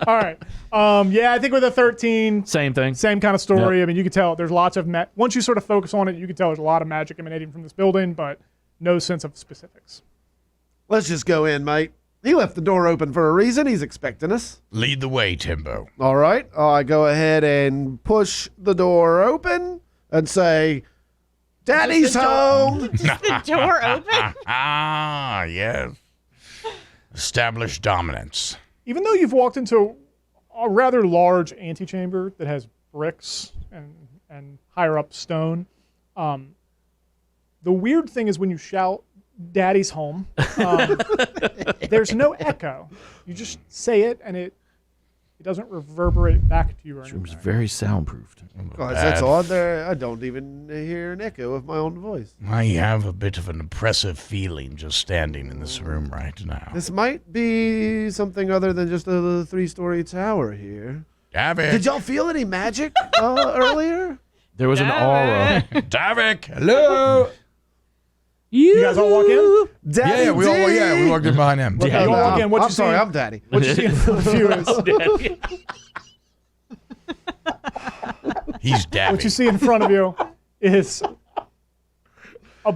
Speaker 4: All right. Yeah, I think with a 13,
Speaker 6: Same thing.
Speaker 4: same kind of story.
Speaker 6: Yep.
Speaker 4: I mean, you can tell there's lots of once you sort of focus on it, you can tell there's a lot of magic emanating from this building, but no sense of specifics.
Speaker 2: Let's just go in, mate. He left the door open for a reason. He's expecting us.
Speaker 3: Lead the way, Timbo.
Speaker 2: All right. I go ahead and push the door open and say, Daddy's home.
Speaker 1: Is the door open?
Speaker 3: Ah, yes. Establish dominance.
Speaker 4: Even though you've walked into a rather large antechamber that has bricks and higher up stone, the weird thing is when you shout, Daddy's home, there's no echo. You just say it, and it doesn't reverberate back to you or
Speaker 6: This room's
Speaker 4: anything.
Speaker 6: very soundproofed.
Speaker 2: Gosh, that's odd. There, I don't even hear an echo of my own voice.
Speaker 3: I have a bit of an oppressive feeling just standing in this room right now.
Speaker 2: This might be something other than just a 3-story tower here.
Speaker 3: Davik.
Speaker 2: Did y'all feel any magic earlier?
Speaker 6: There was an aura.
Speaker 3: Davik, hello.
Speaker 4: You guys all walk in?
Speaker 2: Daddy
Speaker 3: Yeah, we walked in behind him.
Speaker 4: Yeah, you all walk in. What
Speaker 2: I'm
Speaker 4: you
Speaker 2: sorry,
Speaker 4: see?
Speaker 2: I'm Daddy.
Speaker 4: What you see in front of you is
Speaker 3: He's Davik.
Speaker 4: what you see in front of you is a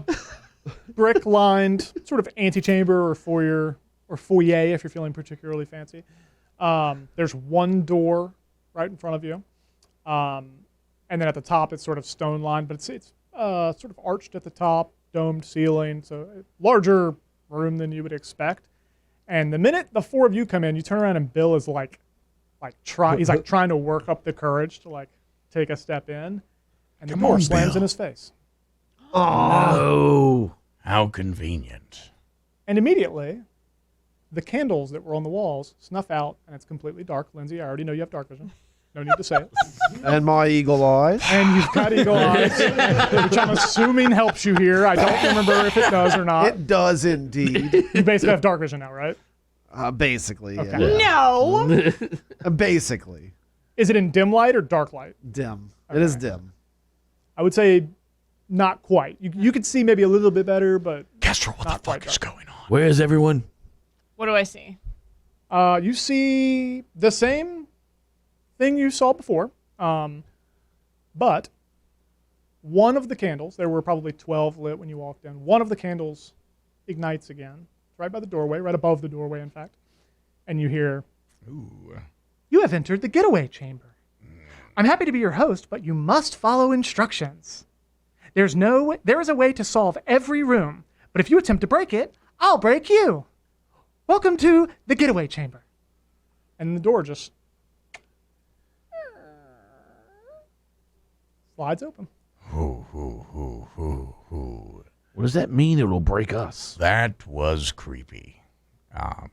Speaker 4: brick-lined sort of antechamber or foyer if you're feeling particularly fancy. There's one door right in front of you, and then at the top it's sort of stone-lined, but it's sort of arched at the top, domed ceiling, so a larger room than you would expect. And the minute the four of you come in, you turn around and Bill is he's trying to work up the courage to like take a step in, and the door slams in his face.
Speaker 3: Oh, how convenient!
Speaker 4: And immediately, the candles that were on the walls snuff out, and it's completely dark. Lindsay, I already know you have dark vision. No need to say it.
Speaker 2: And my eagle eyes.
Speaker 4: And you've got eagle eyes, which I'm assuming helps you here. I don't remember if it does or not.
Speaker 2: It does indeed.
Speaker 4: You basically have dark vision now, right?
Speaker 2: Basically,
Speaker 4: Okay.
Speaker 2: yeah.
Speaker 1: No.
Speaker 2: Basically.
Speaker 4: Is it in dim light or dark light?
Speaker 2: Dim.
Speaker 4: Okay.
Speaker 2: It is dim.
Speaker 4: I would say not quite. You could see maybe a little bit better, but
Speaker 3: Castro, what the
Speaker 4: not
Speaker 3: fuck
Speaker 4: quite
Speaker 3: is
Speaker 4: dark.
Speaker 3: going on?
Speaker 6: Where is everyone?
Speaker 1: What do I see?
Speaker 4: You see the same thing you saw before, but one of the candles, there were probably 12 lit when you walked in, one of the candles ignites again. It's right by the doorway, right above the doorway, in fact. And you hear,
Speaker 3: Ooh.
Speaker 5: You have entered the Getaway Chamber. I'm happy to be your host, but you must follow instructions. There is a way to solve every room, but if you attempt to break it, I'll break you. Welcome to the Getaway Chamber.
Speaker 4: and the door just slides open.
Speaker 6: What does that mean? It'll break us.
Speaker 3: That was creepy. All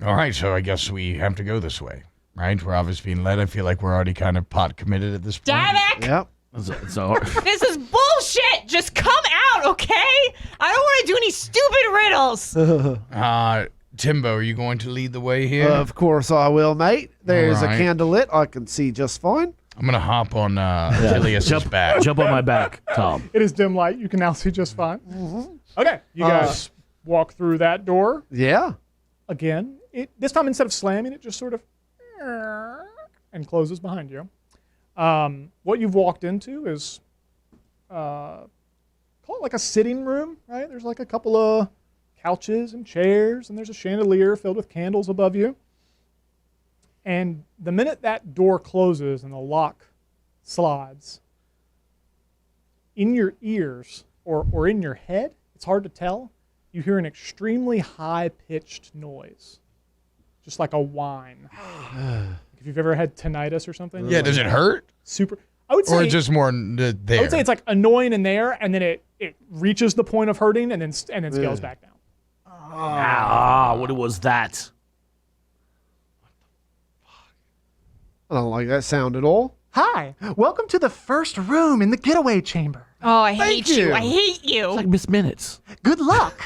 Speaker 3: right, so I guess we have to go this way, right? We're obviously being led. I feel like we're already kind of pot committed at this point.
Speaker 1: Davoc!
Speaker 2: Yep.
Speaker 6: So
Speaker 1: This is bullshit! Just come out, okay? I don't want to do any stupid riddles!
Speaker 3: Timbo, are you going to lead the way here?
Speaker 2: Of course I will, mate. There's
Speaker 3: All right.
Speaker 2: a candle lit. I can see just fine.
Speaker 3: I'm going to hop on Tilius's back.
Speaker 6: jump on my back, Tom.
Speaker 4: It is dim light. You can now see just fine. Okay, you guys walk through that door.
Speaker 2: Yeah.
Speaker 4: Again, this time instead of slamming, it just sort of and closes behind you. What you've walked into is call it like a sitting room, right? There's like a couple of couches and chairs, and there's a chandelier filled with candles above you. And the minute that door closes and the lock slides, in your ears or in your head, it's hard to tell, you hear an extremely high-pitched noise, just like a whine. If you've ever had tinnitus or something.
Speaker 3: Yeah, does it hurt?
Speaker 4: Super. I would say.
Speaker 3: Or just more there?
Speaker 4: I would say it's like annoying in there, and then it reaches the point of hurting, and then scales back down.
Speaker 6: What was that?
Speaker 2: I don't like that sound at all.
Speaker 5: Hi, welcome to the first room in the Getaway Chamber.
Speaker 1: Oh, I hate
Speaker 2: you.
Speaker 1: you. I hate you.
Speaker 6: It's like Miss Minutes.
Speaker 5: Good luck.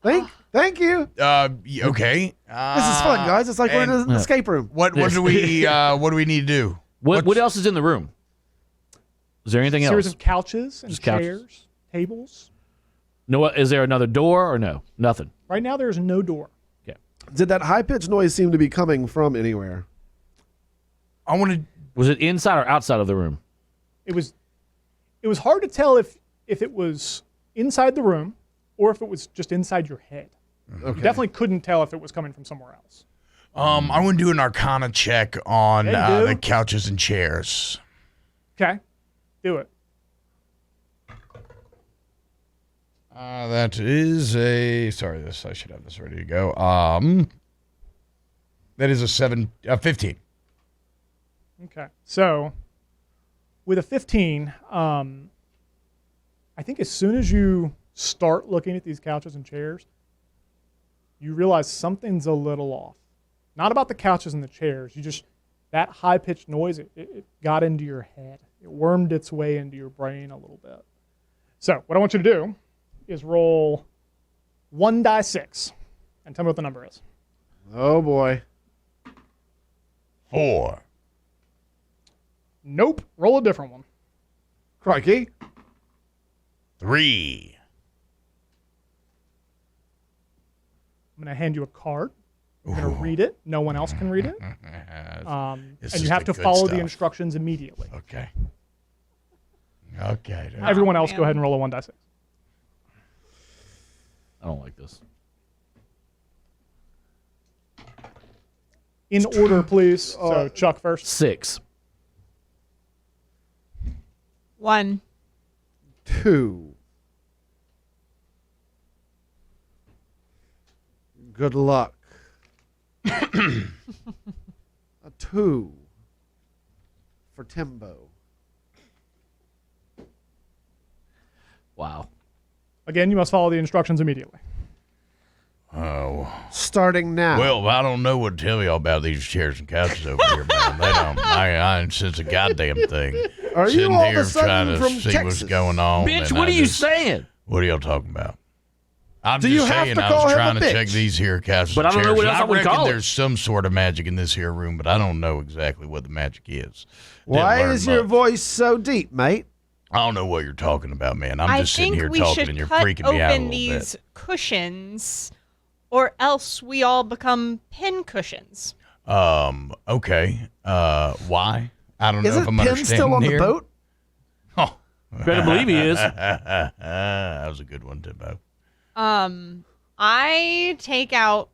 Speaker 2: Thank you.
Speaker 3: Okay.
Speaker 2: This is fun, guys. It's like we're in an escape room.
Speaker 3: What do we need to do?
Speaker 6: What else is in the room? Is there anything
Speaker 4: Series
Speaker 6: else?
Speaker 4: of couches and
Speaker 6: Just couches.
Speaker 4: chairs, tables.
Speaker 6: No, is there another door or no? Nothing.
Speaker 4: Right now, there is no door.
Speaker 2: Did that high-pitched noise seem to be coming from anywhere?
Speaker 3: I want to.
Speaker 6: Was it inside or outside of the room?
Speaker 4: It was hard to tell if it was inside the room or if it was just inside your head.
Speaker 2: Okay.
Speaker 4: You definitely couldn't tell if it was coming from somewhere else.
Speaker 3: I want to do an Arcana check on
Speaker 4: Yeah, you do.
Speaker 3: the couches and chairs.
Speaker 4: Okay, do it.
Speaker 3: That is a. Sorry, I should have this ready to go. That is a 15.
Speaker 4: Okay, so with a 15, I think as soon as you start looking at these couches and chairs, you realize something's a little off. Not about the couches and the chairs. That high-pitched noise, it got into your head. It wormed its way into your brain a little bit. So what I want you to do is roll 1d6 and tell me what the number is.
Speaker 2: Oh, boy.
Speaker 3: 4.
Speaker 4: Nope. Roll a different one.
Speaker 2: Crikey.
Speaker 3: 3.
Speaker 4: I'm going to hand you a card. You're going to read it. No one else can read it. And you have to follow the instructions immediately.
Speaker 3: Okay.
Speaker 4: Everyone else,
Speaker 1: man.
Speaker 4: go ahead and roll a 1d6.
Speaker 6: I don't like this.
Speaker 4: In order, please. So Chuck first.
Speaker 6: 6.
Speaker 1: 1.
Speaker 2: 2. Good luck. A 2 for Timbo.
Speaker 6: Wow.
Speaker 4: Again, you must follow the instructions immediately.
Speaker 3: Oh.
Speaker 2: Starting now.
Speaker 3: Well, I don't know what to tell y'all about these chairs and couches over here, man. They don't. I ain't sense a goddamn thing.
Speaker 2: Are you
Speaker 3: Sitting
Speaker 2: all of
Speaker 3: here
Speaker 2: a sudden
Speaker 3: trying to
Speaker 2: from
Speaker 3: see
Speaker 2: Texas?
Speaker 3: what's going on.
Speaker 6: Bitch,
Speaker 3: and
Speaker 6: what
Speaker 3: I
Speaker 6: are you
Speaker 3: just-
Speaker 6: saying?
Speaker 3: What are y'all talking about? I'm
Speaker 2: Do
Speaker 3: just
Speaker 2: you have
Speaker 3: saying
Speaker 2: to
Speaker 3: I
Speaker 2: call
Speaker 3: was
Speaker 2: him
Speaker 3: trying
Speaker 2: a
Speaker 3: to check
Speaker 2: bitch?
Speaker 3: these here couches
Speaker 6: But
Speaker 3: and
Speaker 6: I don't know
Speaker 3: chairs,
Speaker 6: what
Speaker 3: and
Speaker 6: else I would
Speaker 3: reckon
Speaker 6: call it.
Speaker 3: there's some sort of magic in this here room, but I don't know exactly what the magic is. Didn't
Speaker 2: Why
Speaker 3: learn
Speaker 2: is your
Speaker 3: much.
Speaker 2: voice so deep, mate?
Speaker 3: I don't know what you're talking about, man. I'm
Speaker 1: I
Speaker 3: just sitting
Speaker 1: think
Speaker 3: here
Speaker 1: we
Speaker 3: talking
Speaker 1: should
Speaker 3: and you're
Speaker 1: cut
Speaker 3: freaking me out a
Speaker 1: open
Speaker 3: little
Speaker 1: these
Speaker 3: bit.
Speaker 1: cushions, or else we all become pin cushions.
Speaker 3: Okay. Why? I don't
Speaker 2: Is
Speaker 3: know
Speaker 2: it
Speaker 3: if I'm
Speaker 2: Pin
Speaker 3: understanding
Speaker 2: still on
Speaker 3: here.
Speaker 2: the boat?
Speaker 3: Oh.
Speaker 6: Better believe he is.
Speaker 3: That was a good one, Timbo.
Speaker 1: I take out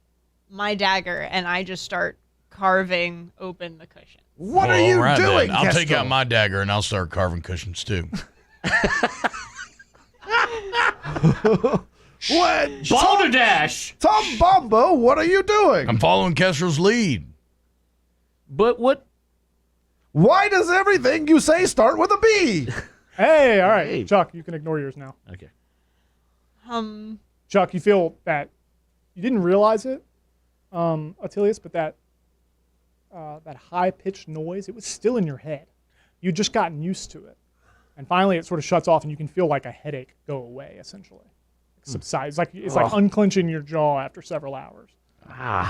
Speaker 1: my dagger and I just start carving open the cushion.
Speaker 2: What are
Speaker 3: Well,
Speaker 2: you
Speaker 3: all right,
Speaker 2: doing,
Speaker 3: then. I'll take
Speaker 2: Kestrel?
Speaker 3: out my dagger and I'll start carving cushions too.
Speaker 2: What?
Speaker 6: Balderdash!
Speaker 2: Tom Bombo, what are you doing?
Speaker 3: I'm following Kestrel's lead.
Speaker 6: But what?
Speaker 2: Why does everything you say start with a B?
Speaker 4: Hey, all right.
Speaker 6: Hey.
Speaker 4: Chuck, you can ignore yours now.
Speaker 6: Okay.
Speaker 4: Chuck, you feel that you didn't realize it, Attilius, but that high-pitched noise, it was still in your head. You'd just gotten used to it. And finally, it sort of shuts off, and you can feel like a headache go away, essentially. It subsides. It's like unclenching your jaw after several hours.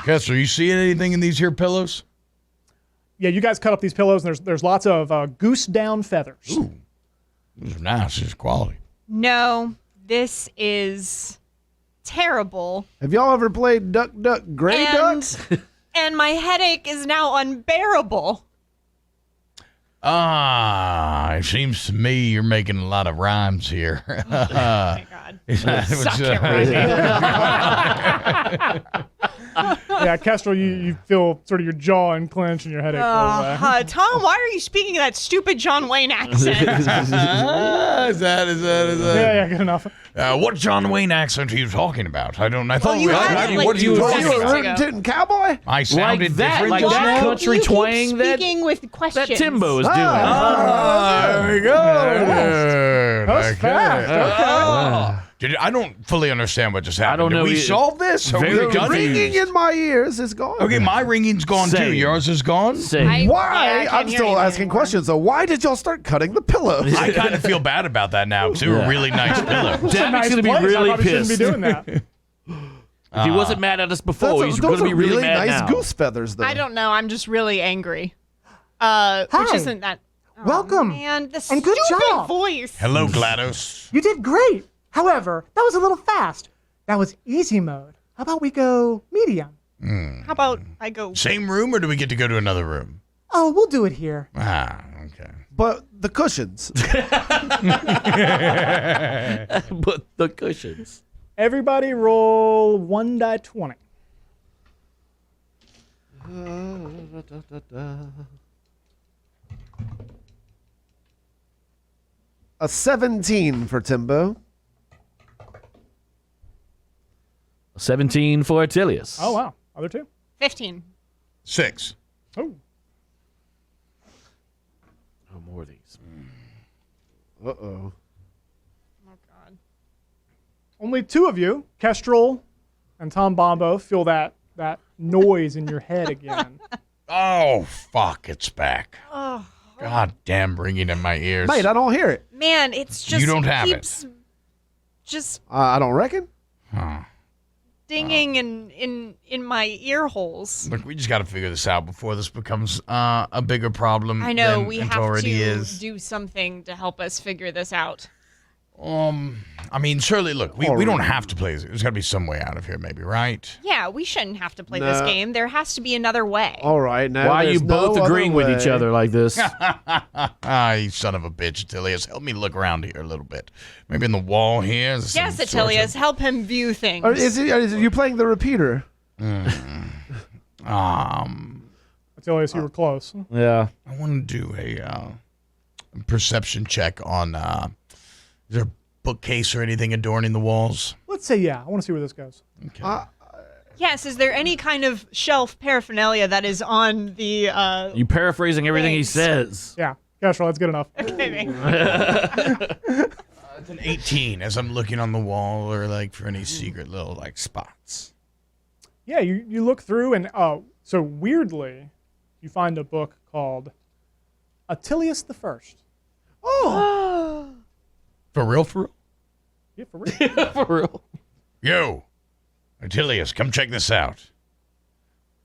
Speaker 3: Kessler, you seeing anything in these here pillows?
Speaker 4: Yeah, you guys cut up these pillows, and there's lots of goose down feathers.
Speaker 3: Ooh, these are nice. This is quality.
Speaker 1: No, this is terrible.
Speaker 2: Have y'all ever played Duck, Duck, Gray Ducks?
Speaker 1: And my headache is now unbearable.
Speaker 3: It seems to me you're making a lot of rhymes here.
Speaker 1: Oh my God. Suck it,
Speaker 4: Yeah, Kestrel, you feel sort of your jaw unclench and your headache go away.
Speaker 1: Tom, why are you speaking in that stupid John Wayne accent?
Speaker 3: Is that?
Speaker 4: Yeah, good enough.
Speaker 3: What John Wayne accent are you talking about? I don't. I thought
Speaker 1: you
Speaker 3: we.
Speaker 1: had it, like,
Speaker 3: what are you
Speaker 1: 2
Speaker 3: talking
Speaker 2: You a
Speaker 1: seconds
Speaker 3: about?
Speaker 1: ago.
Speaker 2: rootin' tootin' cowboy?
Speaker 3: I sounded
Speaker 6: that,
Speaker 3: different
Speaker 6: like
Speaker 3: just
Speaker 6: that
Speaker 3: now?
Speaker 6: country
Speaker 1: you
Speaker 6: twang
Speaker 1: keep
Speaker 6: that-
Speaker 1: speaking with questions.
Speaker 6: That Timbo is doing.
Speaker 3: There we go.
Speaker 4: That's fast. Okay.
Speaker 3: I don't fully understand what just happened.
Speaker 6: don't know
Speaker 3: Did we
Speaker 6: either.
Speaker 3: solve this? Are
Speaker 6: Very
Speaker 3: we done?
Speaker 6: confused.
Speaker 2: Ringing in my ears is gone.
Speaker 3: Okay, my ringing's gone too.
Speaker 6: Same.
Speaker 3: Yours is gone.
Speaker 6: Say,
Speaker 2: Why?
Speaker 1: Yeah, I
Speaker 2: I'm
Speaker 1: can't hear
Speaker 2: still
Speaker 1: you
Speaker 2: asking
Speaker 1: anymore.
Speaker 2: questions. So why did y'all start cutting the pillows?
Speaker 3: I kind of feel bad about that now too.
Speaker 6: Yeah.
Speaker 3: A really nice pillow.
Speaker 4: It's a
Speaker 6: Davic's
Speaker 4: nice
Speaker 6: gonna be
Speaker 4: place.
Speaker 6: really
Speaker 4: I probably shouldn't
Speaker 6: pissed.
Speaker 4: be doing that.
Speaker 6: if he wasn't mad at us before, he's going
Speaker 2: those
Speaker 6: to be
Speaker 2: are
Speaker 6: really
Speaker 2: really
Speaker 6: mad
Speaker 2: nice
Speaker 6: now.
Speaker 2: goose feathers, though.
Speaker 1: I don't know. I'm just really angry. Which
Speaker 8: Hi.
Speaker 1: isn't that. Oh,
Speaker 8: Welcome.
Speaker 1: Man, the
Speaker 8: And good
Speaker 1: stupid
Speaker 8: job.
Speaker 1: voice.
Speaker 3: Hello, GLaDOS.
Speaker 8: You did great. However, that was a little fast. That was easy mode. How about we go medium?
Speaker 1: How about I go?
Speaker 3: Same room, or do we get to go to another room?
Speaker 8: Oh, we'll do it here.
Speaker 3: Okay.
Speaker 2: But the cushions.
Speaker 6: But the cushions.
Speaker 4: Everybody roll 1 die 20.
Speaker 2: A 17 for Timbo.
Speaker 6: 17 for Attilius.
Speaker 4: Oh, wow. Other two?
Speaker 1: 15.
Speaker 3: 6.
Speaker 4: Oh.
Speaker 6: Oh, more of these.
Speaker 2: Uh-oh.
Speaker 1: Oh God.
Speaker 4: Only 2 of you, Kestrel and Tom Bombo, feel that noise in your head again.
Speaker 3: Oh, fuck, it's back.
Speaker 1: Oh
Speaker 3: God damn, ringing in my ears.
Speaker 2: Mate, I don't hear it.
Speaker 1: man, it's just
Speaker 3: You don't have
Speaker 1: keeps just
Speaker 2: I don't reckon.
Speaker 1: dinging in my ear holes.
Speaker 3: Look, we just got to figure this out before this becomes a bigger problem.
Speaker 1: I know
Speaker 3: than
Speaker 1: we
Speaker 3: it
Speaker 1: have
Speaker 3: already
Speaker 1: to
Speaker 3: is.
Speaker 1: do something to help us figure this out.
Speaker 3: I mean, surely, look, we don't have to play this. There's got to be some way out of here, maybe, right?
Speaker 1: Yeah, we shouldn't have to play this
Speaker 2: No.
Speaker 1: game. There has to be another way.
Speaker 2: All right, now
Speaker 6: Why are you
Speaker 2: there's no
Speaker 6: both
Speaker 2: other
Speaker 6: agreeing with each
Speaker 2: way.
Speaker 6: other like this?
Speaker 3: You son of a bitch, Attilius. Help me look around here a little bit. Maybe in the wall here. Is there
Speaker 1: Yes,
Speaker 3: some sort
Speaker 1: Attilius,
Speaker 3: of-
Speaker 1: help him view things.
Speaker 2: Or is you playing the repeater?
Speaker 4: Attilius, you were close.
Speaker 6: Yeah.
Speaker 3: I want to do a perception check on Is there a bookcase or anything adorning the walls?
Speaker 4: Let's say yeah. I want to see where this goes.
Speaker 3: Okay.
Speaker 1: Yes, is there any kind of shelf paraphernalia that is on the
Speaker 6: You paraphrasing everything he says.
Speaker 4: Yeah. Kestrel, that's good enough.
Speaker 1: Okay.
Speaker 3: It's an 18 as I'm looking on the wall or like for any secret little like spots.
Speaker 4: Yeah, you look through and so weirdly, you find a book called Attilius the First.
Speaker 2: Oh,
Speaker 3: For real, for real?
Speaker 4: Yeah, for real.
Speaker 6: For real.
Speaker 3: Yo, Attilius, come check this out.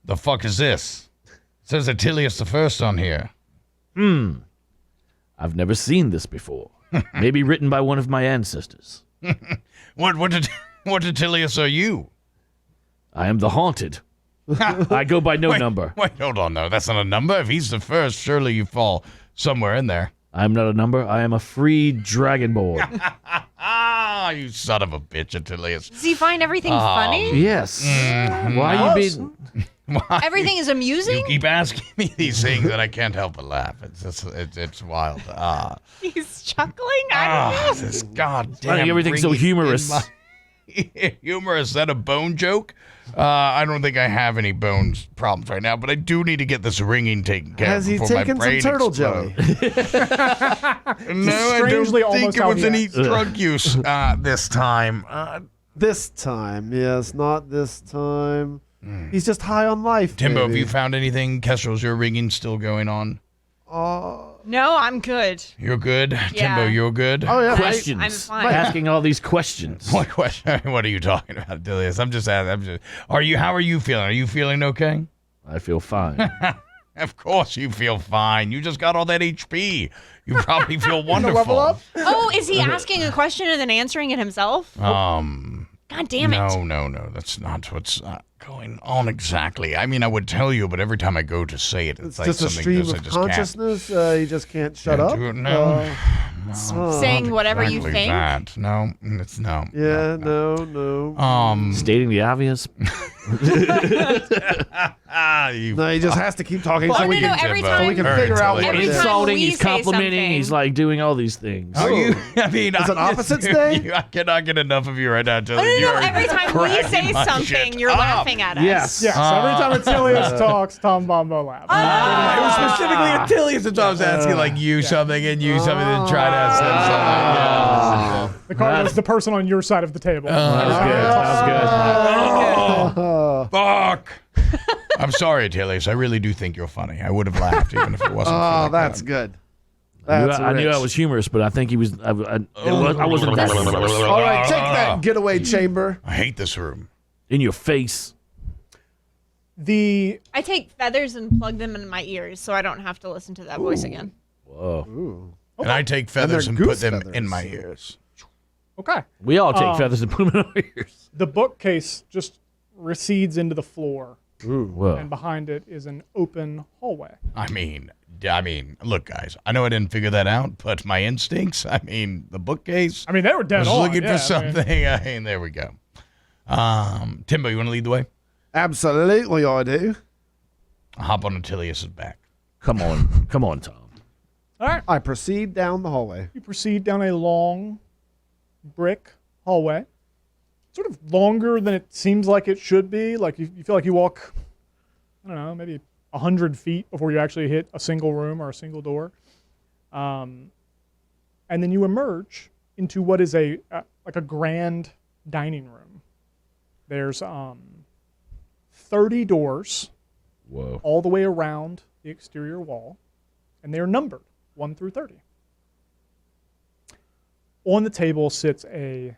Speaker 3: The fuck is this? It says Attilius the First on here.
Speaker 6: I've never seen this before. Maybe written by one of my ancestors.
Speaker 3: What Attilius are you?
Speaker 6: I am the Haunted. I go by no number.
Speaker 3: Wait, hold on, no, that's not a number. If he's the first, surely you fall somewhere in there.
Speaker 6: I am not a number. I am a free dragonborn.
Speaker 3: Ah, you son of a bitch, Attilius.
Speaker 1: Does he find everything funny?
Speaker 6: Yes. Why are you being...
Speaker 3: Why?
Speaker 1: Everything is amusing?
Speaker 3: You keep asking me these things and I can't help but laugh. It's wild.
Speaker 1: He's chuckling? I don't know.
Speaker 3: This goddamn
Speaker 6: Finding everything so
Speaker 3: ringing in
Speaker 6: humorous.
Speaker 3: my- Humorous? Is that a bone joke? I don't think I have any bones problems right now, but I do need to get this ringing taken care
Speaker 2: has
Speaker 3: of
Speaker 2: he
Speaker 3: before my
Speaker 2: taken some
Speaker 3: brain
Speaker 2: turtle
Speaker 3: explodes.
Speaker 2: jelly?
Speaker 3: No, I
Speaker 4: Strangely
Speaker 3: don't think
Speaker 4: almost
Speaker 3: it
Speaker 4: how
Speaker 3: was
Speaker 4: he
Speaker 3: any
Speaker 4: acts.
Speaker 3: drug use this time.
Speaker 2: This time, yes, not this time. He's just high on life.
Speaker 3: Timbo, have
Speaker 2: maybe.
Speaker 3: you found anything? Kestrel's your ringing still going on?
Speaker 1: No, I'm good.
Speaker 3: You're good?
Speaker 1: Yeah.
Speaker 3: Timbo, you're good?
Speaker 2: Oh yeah,
Speaker 6: Questions.
Speaker 1: I'm fine.
Speaker 6: Asking all these questions.
Speaker 3: What question? What are you talking about, Dilius? I'm just asking. How are you feeling? Are you feeling okay?
Speaker 6: I feel fine.
Speaker 3: Of course you feel fine. You just got all that HP. You probably feel wonderful.
Speaker 4: Level up?
Speaker 1: Oh, is he asking a question and then answering it himself? God damn it.
Speaker 3: No. That's not what's going on exactly. I mean, I would tell you, but every time I go to say it, it's like
Speaker 2: just a
Speaker 3: something
Speaker 2: stream
Speaker 3: I
Speaker 2: of
Speaker 3: just can't.
Speaker 2: consciousness. You just can't shut
Speaker 3: Can't
Speaker 2: up.
Speaker 3: do it, no.
Speaker 1: Saying whatever you
Speaker 3: Exactly
Speaker 1: think?
Speaker 3: that. No, it's no.
Speaker 2: Yeah, no.
Speaker 6: Stating the obvious.
Speaker 2: No, he just has to keep talking
Speaker 1: Oh,
Speaker 2: so we
Speaker 1: no,
Speaker 2: can
Speaker 1: every
Speaker 3: Timbo.
Speaker 1: time-
Speaker 2: so we can
Speaker 3: All right,
Speaker 2: figure out what
Speaker 3: Tilly.
Speaker 1: Every
Speaker 2: it is.
Speaker 1: time
Speaker 6: Insulting,
Speaker 1: we
Speaker 6: he's
Speaker 1: say
Speaker 6: complimenting,
Speaker 1: something.
Speaker 6: he's like doing all these things.
Speaker 3: Are you? I mean,
Speaker 2: It's
Speaker 3: I'm
Speaker 2: an
Speaker 3: just-
Speaker 2: opposites day?
Speaker 3: I cannot get enough of you right now, Tilly.
Speaker 1: No,
Speaker 3: You are
Speaker 1: every time we
Speaker 3: cracking
Speaker 1: say
Speaker 3: my
Speaker 1: something,
Speaker 3: shit
Speaker 1: you're
Speaker 3: up.
Speaker 1: laughing at us.
Speaker 6: Yes.
Speaker 4: Yes. Every time Attilius talks, Tom Bombo laughs.
Speaker 3: It was specifically Attilius that I was asking, like, you something and you something, and try to ask them something.
Speaker 4: The card was the person on your side of the table.
Speaker 6: That was good.
Speaker 3: Fuck. I'm sorry, Attilius. I really do think you're funny. I would have laughed even if it wasn't. for
Speaker 2: Oh,
Speaker 3: that
Speaker 2: that's
Speaker 3: crowd.
Speaker 2: good.
Speaker 6: I knew I
Speaker 2: rich.
Speaker 6: was humorous, but I think he was. I wasn't that humorous.
Speaker 2: All right, take that getaway chamber.
Speaker 3: I hate this room.
Speaker 6: In your face.
Speaker 4: The
Speaker 1: I take feathers and plug them in my ears so I don't have to listen to that voice again.
Speaker 6: Whoa.
Speaker 3: And I take feathers
Speaker 2: they're
Speaker 3: and put
Speaker 2: goose
Speaker 3: them
Speaker 2: feathers.
Speaker 3: in my ears.
Speaker 4: okay.
Speaker 6: We all take feathers and put them in our ears.
Speaker 4: The bookcase just recedes into the floor, and
Speaker 6: Whoa.
Speaker 4: behind it is an open hallway.
Speaker 3: I mean, look, guys. I know I didn't figure that out, but my instincts. I mean, the bookcase.
Speaker 4: I mean, they were
Speaker 3: I
Speaker 4: dead
Speaker 3: was
Speaker 4: on.
Speaker 3: looking
Speaker 4: yeah,
Speaker 3: for
Speaker 4: I mean,
Speaker 3: something. I mean, there we go. Timbo, you want to lead the way?
Speaker 2: Absolutely, I do.
Speaker 3: I'll hop on Attilius's back.
Speaker 6: Come on, Tom.
Speaker 4: all right.
Speaker 2: I proceed down the hallway.
Speaker 4: You proceed down a long brick hallway, sort of longer than it seems like it should be. Like you feel like you walk, I don't know, maybe 100 feet before you actually hit a single room or a single door. And then you emerge into what is like a grand dining room. There's 30 doors
Speaker 6: Whoa.
Speaker 4: all the way around the exterior wall, and they're numbered 1 through 30. On the table sits a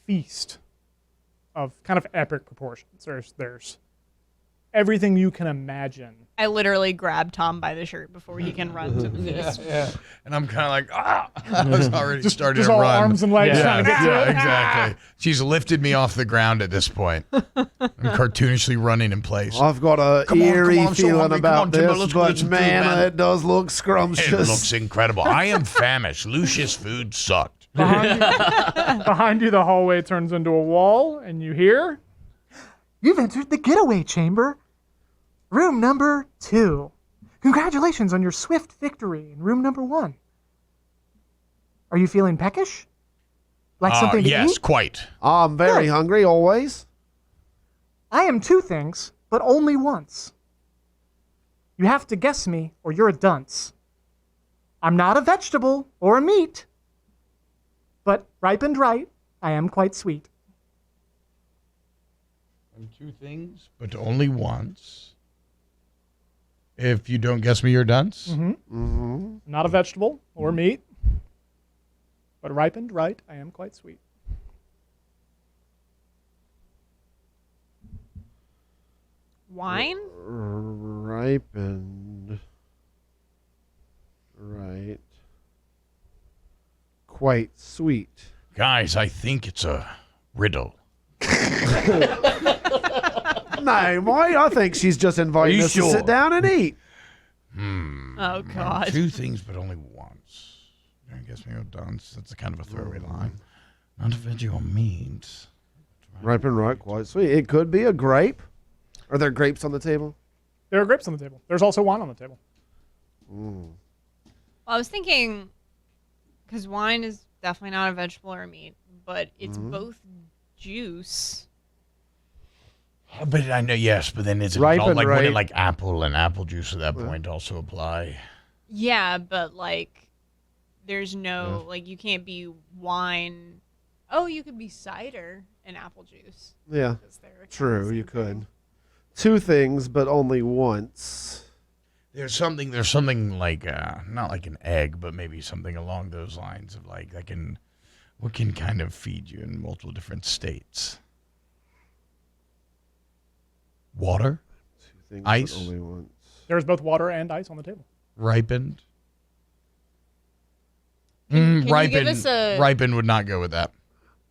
Speaker 4: feast of kind of epic proportions. There's everything you can imagine.
Speaker 1: I literally grab Tom by the shirt before he can run to the feast.
Speaker 3: And I'm kind of like, I was already starting
Speaker 4: Just
Speaker 3: to
Speaker 4: all
Speaker 3: run.
Speaker 4: arms and legs
Speaker 6: Yeah.
Speaker 4: trying to get to
Speaker 3: Yeah,
Speaker 4: it.
Speaker 3: exactly. She's lifted me off the ground at this point. I'm cartoonishly running in place.
Speaker 2: I've got a
Speaker 3: Come on,
Speaker 2: eerie
Speaker 3: I'm so
Speaker 2: feeling
Speaker 3: hungry. Come
Speaker 2: about
Speaker 3: on, Timbo,
Speaker 2: this,
Speaker 3: let's go get
Speaker 2: but
Speaker 3: some food,
Speaker 2: man,
Speaker 3: man.
Speaker 2: it does look
Speaker 3: It
Speaker 2: scrumptious.
Speaker 3: looks incredible. I am famished. Lucius' food sucked.
Speaker 4: Behind you, the hallway turns into a wall, and you hear
Speaker 8: You've entered the getaway chamber. Room number 2. Congratulations on your swift victory in room number 1. Are you feeling peckish? Like something to
Speaker 3: yes,
Speaker 8: eat?
Speaker 3: quite.
Speaker 2: I'm very hungry always.
Speaker 8: I am two things, but only once. You have to guess me, or you're a dunce. I'm not a vegetable or a meat, but ripened right, I am quite sweet.
Speaker 3: I'm two things, but only once. If you don't guess me, you're dunce.
Speaker 4: Not a vegetable or meat, but ripened right, I am quite sweet.
Speaker 1: Wine?
Speaker 2: Ripened. Right. Quite sweet.
Speaker 3: Guys, I think it's a riddle.
Speaker 2: No, Mike, I think she's just inviting us to sit down and eat.
Speaker 1: Oh, God.
Speaker 3: Two things, but only once. I guess me or dunce. That's a kind of a throwaway line. Not a veggie or meat.
Speaker 2: Ripened right, quite sweet. It could be a grape. Are there grapes on the table?
Speaker 4: There are grapes on the table. There's also wine on the table.
Speaker 1: Well, I was thinking, because wine is definitely not a vegetable or a meat, but it's both juice.
Speaker 3: But I know, yes, but then is it
Speaker 2: Ripened,
Speaker 3: all like
Speaker 2: right?
Speaker 3: wouldn't like apple and apple juice at that point also apply?
Speaker 1: Yeah, but like, there's no, like, you can't be wine. Oh, you could be cider and apple juice.
Speaker 2: Yeah,
Speaker 1: 'Cause they're kind of the
Speaker 2: true,
Speaker 1: same
Speaker 2: you could.
Speaker 1: thing.
Speaker 2: Two things, but only once.
Speaker 3: There's something like not like an egg, but maybe something along those lines of like what can kind of feed you in multiple different states. Water,
Speaker 2: Two things,
Speaker 3: Ice.
Speaker 2: but only once.
Speaker 4: There's both water and ice on the table.
Speaker 3: ripened.
Speaker 1: Can you
Speaker 3: Ripened.
Speaker 1: give us a-
Speaker 3: Ripened would not go with that.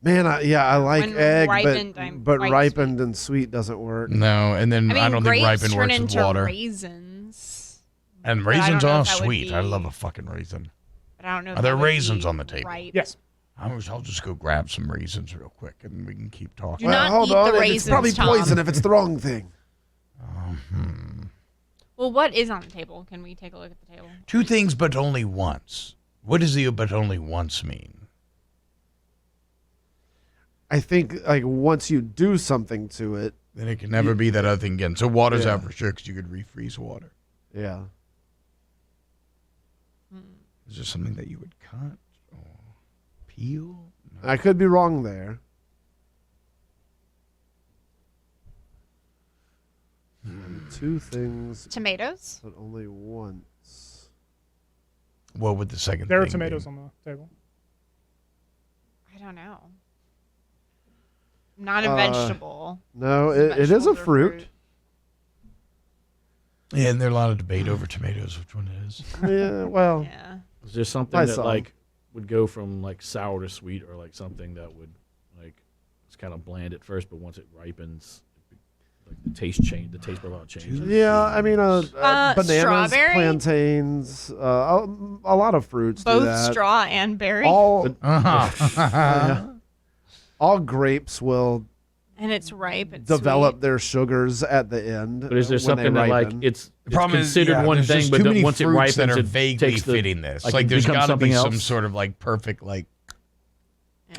Speaker 2: Man, I like
Speaker 1: When
Speaker 2: egg,
Speaker 1: ripened,
Speaker 2: but,
Speaker 1: I'm
Speaker 2: but
Speaker 1: quite
Speaker 2: ripened and sweet doesn't work.
Speaker 3: No, and then
Speaker 1: I mean,
Speaker 3: don't think
Speaker 1: grapes
Speaker 3: ripened
Speaker 1: turn
Speaker 3: works with
Speaker 1: into
Speaker 3: water.
Speaker 1: raisins.
Speaker 3: And
Speaker 1: but I don't
Speaker 3: raisins
Speaker 1: know
Speaker 3: are
Speaker 1: if that would
Speaker 3: sweet. I
Speaker 1: be-
Speaker 3: love a fucking raisin.
Speaker 1: But I don't know. if
Speaker 3: Are
Speaker 1: that
Speaker 3: there
Speaker 1: would
Speaker 3: raisins
Speaker 1: be
Speaker 3: on the table?
Speaker 1: Ripe.
Speaker 4: Yes.
Speaker 3: I'll just go grab some raisins real quick, and we can keep talking.
Speaker 1: Do not
Speaker 2: hold
Speaker 1: eat
Speaker 2: on,
Speaker 1: the
Speaker 2: it's
Speaker 1: raisins,
Speaker 2: probably
Speaker 1: Tom.
Speaker 2: poison if it's the wrong thing.
Speaker 1: Well, what is on the table? Can we take a look at the table?
Speaker 3: Two things, but only once. What does the but only once mean?
Speaker 2: I think like once you do something to it,
Speaker 3: Then it can never be that other thing again. So water's out for sure because you could refreeze water.
Speaker 2: yeah.
Speaker 3: Is there something that you would cut or peel? No.
Speaker 2: I could be wrong there. Two things,
Speaker 1: Tomatoes?
Speaker 2: but only once.
Speaker 3: What would the second
Speaker 4: There are
Speaker 3: thing
Speaker 4: tomatoes
Speaker 3: be?
Speaker 4: on the table.
Speaker 1: I don't know. Not a vegetable.
Speaker 2: No,
Speaker 1: Is it
Speaker 2: it is a
Speaker 1: vegetables or
Speaker 2: fruit.
Speaker 3: Yeah, and there's a lot of debate over tomatoes, which one it is.
Speaker 2: Yeah, well,
Speaker 1: Yeah.
Speaker 6: Is there something
Speaker 2: I
Speaker 6: that
Speaker 2: saw.
Speaker 6: like would go from like sour to sweet, or like something that would like it's kind of bland at first, but once it ripens, like the taste change, the taste profile changes.
Speaker 2: yeah. I mean, bananas,
Speaker 1: strawberry?
Speaker 2: plantains, a lot of fruits do
Speaker 1: Both
Speaker 2: that.
Speaker 1: straw and berry.
Speaker 3: Uh-huh.
Speaker 2: All grapes will
Speaker 1: and it's ripe. It's
Speaker 2: develop
Speaker 1: sweet.
Speaker 2: their sugars at the end.
Speaker 6: But is there
Speaker 2: when they
Speaker 6: something that like
Speaker 2: ripen.
Speaker 6: it's
Speaker 3: Problem is,
Speaker 6: considered one
Speaker 3: there's
Speaker 6: thing,
Speaker 3: just
Speaker 6: but
Speaker 3: too
Speaker 6: then
Speaker 3: many
Speaker 6: once it
Speaker 3: fruits
Speaker 6: ripens,
Speaker 3: that are
Speaker 6: it
Speaker 3: vaguely
Speaker 6: takes the,
Speaker 3: fitting this.
Speaker 6: like,
Speaker 3: Like
Speaker 6: it
Speaker 3: there's
Speaker 6: becomes
Speaker 3: got to be
Speaker 6: something
Speaker 3: some
Speaker 6: else?
Speaker 3: sort of like perfect like.
Speaker 1: Yeah.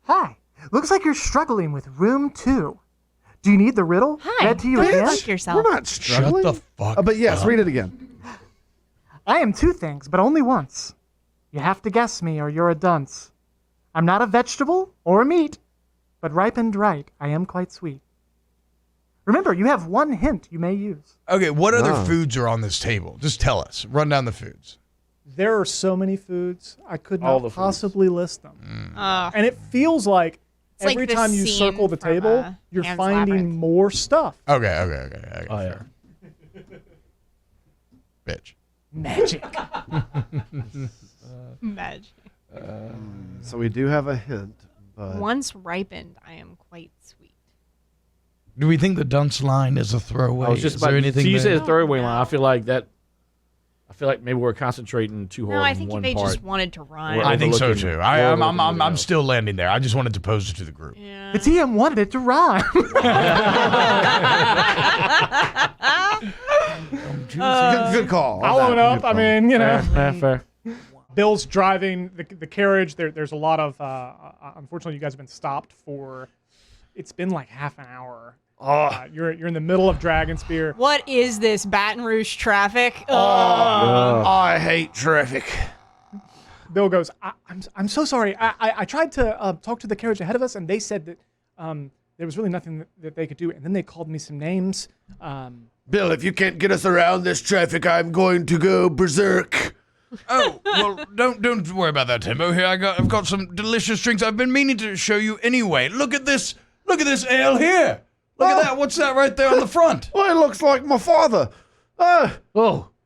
Speaker 8: Hi. Looks like you're struggling with room 2. Do you need the riddle
Speaker 1: Hi.
Speaker 8: read to you
Speaker 1: Don't
Speaker 8: again?
Speaker 1: fuck yourself.
Speaker 2: We're not struggling.
Speaker 3: Shut the fuck
Speaker 2: But yes,
Speaker 3: up.
Speaker 2: read it again.
Speaker 8: I am two things, but only once. You have to guess me, or you're a dunce. I'm not a vegetable or a meat, but ripened right, I am quite sweet. Remember, you have one hint you may use.
Speaker 3: Okay, what other
Speaker 2: Wow.
Speaker 3: foods are on this table? Just tell us. Run down the foods.
Speaker 4: There are so many foods, I could
Speaker 6: All
Speaker 4: not
Speaker 6: the foods.
Speaker 4: possibly list them.
Speaker 1: Uh,
Speaker 4: And it feels like
Speaker 1: It's like
Speaker 4: every
Speaker 1: the
Speaker 4: time you
Speaker 1: scene
Speaker 4: circle the
Speaker 1: from,
Speaker 4: table, you're
Speaker 1: Pan's
Speaker 4: finding
Speaker 1: Labyrinth.
Speaker 4: more stuff.
Speaker 3: Okay.
Speaker 6: Oh, yeah.
Speaker 3: fair. Bitch.
Speaker 8: Magic.
Speaker 1: Magic.
Speaker 2: So we do have a hint, but
Speaker 1: Once ripened, I am quite sweet.
Speaker 3: Do we think the dunce line is a throwaway?
Speaker 6: I was just
Speaker 3: Is
Speaker 6: about.
Speaker 3: there anything
Speaker 6: So you
Speaker 3: there?
Speaker 6: said a throwaway line.
Speaker 1: No.
Speaker 6: I feel like that. I feel like maybe we're concentrating too hard
Speaker 1: No, I
Speaker 6: on
Speaker 1: think
Speaker 6: one
Speaker 1: they
Speaker 6: part.
Speaker 1: just wanted to rhyme.
Speaker 6: We're
Speaker 3: I think so
Speaker 6: overlooking-
Speaker 3: too.
Speaker 6: we're
Speaker 3: I'm
Speaker 6: overlooking everything
Speaker 3: I'm
Speaker 6: else.
Speaker 3: still landing there. I just wanted to pose it to the group.
Speaker 1: Yeah.
Speaker 8: The TM wanted it to rhyme.
Speaker 2: good call.
Speaker 4: I'll own up. I mean, you know.
Speaker 6: Fair.
Speaker 4: Bill's driving the carriage. There's a lot of. Unfortunately, you guys have been stopped for. It's been like half an hour. You're in the middle of Dragonspear.
Speaker 1: What is this, Baton Rouge traffic?
Speaker 2: I hate traffic.
Speaker 4: Bill goes, I'm so sorry. I tried to talk to the carriage ahead of us, and they said that there was really nothing that they could do. And then they called me some names.
Speaker 2: Bill, if you can't get us around this traffic, I'm going to go berserk.
Speaker 3: Oh, well, don't worry about that, Timbo. Here, I've got some delicious drinks I've been meaning to show you anyway. Look at this ale here. Look at that. What's that right there on the front?
Speaker 2: Well, it looks like my father.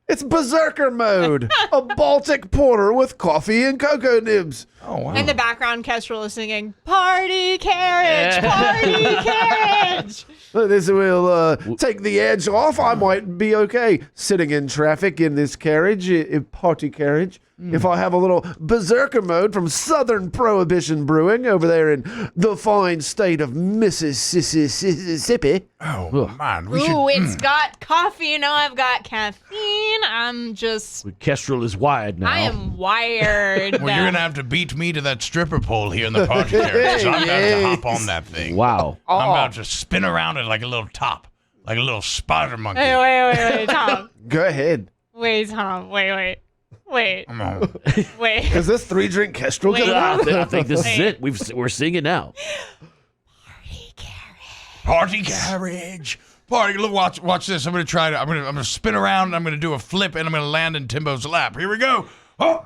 Speaker 2: It's berserker mode. A Baltic porter with coffee and cocoa nibs.
Speaker 3: Oh, wow.
Speaker 1: In the background, Kestrel is singing, "Party carriage, party carriage."
Speaker 2: This will take the edge off. I might be okay sitting in traffic in this carriage, party carriage. If I have a little berserker mode from Southern Prohibition Brewing over there in the fine state of Mississippi.
Speaker 3: Oh, man.
Speaker 1: It's got coffee. You know, I've got caffeine. I'm just...
Speaker 6: Kestrel is wired now.
Speaker 1: I am wired.
Speaker 3: Well, you're going to have to beat me to that stripper pole here in the party carriage. I'm about to hop on that thing.
Speaker 6: Wow.
Speaker 3: I'm about to spin around it like a little top, like a little spider monkey.
Speaker 1: Hey, wait, Tom.
Speaker 2: Go ahead.
Speaker 1: Wait, Tom. Wait.
Speaker 3: Come on.
Speaker 1: Wait.
Speaker 2: Is this 3-drink Kestrel?
Speaker 1: Wait.
Speaker 6: I think this is it. We're singing now.
Speaker 3: Party carriage. Party. Look, watch this. I'm gonna try to. I'm gonna spin around. And I'm gonna do a flip, and I'm gonna land in Timbo's lap. Here we go. Oh.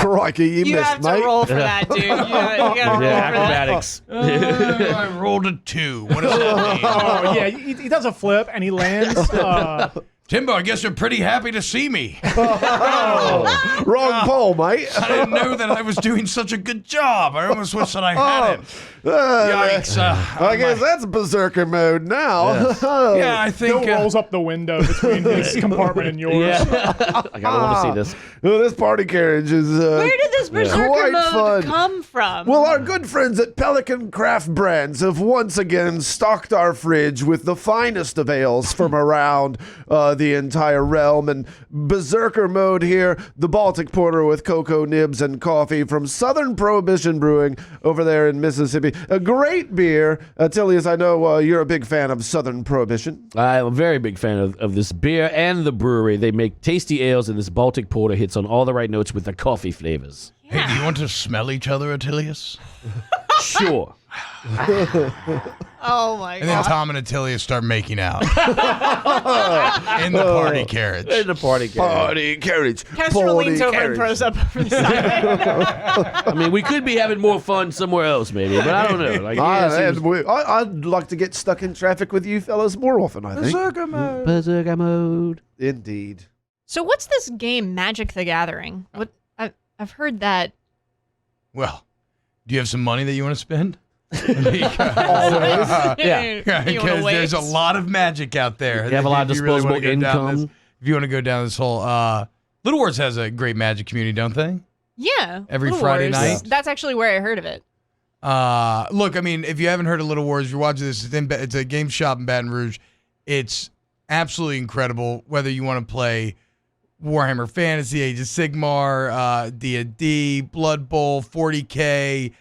Speaker 2: Crikey, you
Speaker 1: You
Speaker 2: missed,
Speaker 1: have to
Speaker 2: mate.
Speaker 1: roll for that, dude. You gotta roll for that.
Speaker 6: Acrobatics.
Speaker 3: I rolled a 2. What does that mean?
Speaker 4: Oh, yeah, he does a flip, and he lands.
Speaker 3: Timbo, I guess you're pretty happy to see me.
Speaker 2: Wrong pole, mate.
Speaker 3: I didn't know that I was doing such a good job. I almost wish that I hadn't. Yikes.
Speaker 2: I guess that's berserker mode now.
Speaker 3: Yeah, I think...
Speaker 4: Bill rolls up the window between his compartment and yours.
Speaker 6: Yeah. I kind of want to see this.
Speaker 2: Well, this party carriage is
Speaker 1: Where did this berserker
Speaker 2: quite
Speaker 1: mode
Speaker 2: fun.
Speaker 1: come from?
Speaker 2: Well, our good friends at Pelican Craft Brands have once again stocked our fridge with the finest of ales from around the entire realm. And berserker mode here, the Baltic Porter with cocoa nibs and coffee from Southern Prohibition Brewing over there in Mississippi. A great beer. Tilius, I know you're a big fan of Southern Prohibition.
Speaker 6: I'm a very big fan of this beer and the brewery. They make tasty ales, and this Baltic Porter hits on all the right notes with the coffee flavors.
Speaker 3: Hey, do you want to smell each other, Attilius?
Speaker 6: Sure.
Speaker 1: Oh my
Speaker 3: And then
Speaker 1: god.
Speaker 3: Tom and Attilius start making out. In the party carriage.
Speaker 6: In the party carriage.
Speaker 2: Party carriage.
Speaker 1: Kestrel leans over and throws up over the side.
Speaker 6: I mean, we could be having more fun somewhere else, maybe, but I don't know. Like,
Speaker 2: I'd like to get stuck in traffic with you fellas more often, I think.
Speaker 3: Berserker mode.
Speaker 6: Berserker mode.
Speaker 2: Indeed.
Speaker 1: So what's this game, Magic the Gathering? What I've heard that.
Speaker 3: Well, do you have some money that you want to spend?
Speaker 2: Always.
Speaker 6: Yeah.
Speaker 3: Because there's a lot of magic out there.
Speaker 6: You have a lot of
Speaker 3: If you really
Speaker 6: disposable
Speaker 3: wanna go down
Speaker 6: income.
Speaker 3: this- if you want to go down this whole... Little Wars has a great magic community, don't they?
Speaker 1: Yeah.
Speaker 3: Every
Speaker 1: Little
Speaker 3: Friday
Speaker 1: Wars.
Speaker 3: night?
Speaker 1: That's actually where I heard of it.
Speaker 3: Look, I mean, if you haven't heard of Little Wars, you're watching this. It's a game shop in Baton Rouge. It's absolutely incredible. Whether you want to play Warhammer Fantasy, Age of Sigmar, D&D, Blood Bowl, 40K,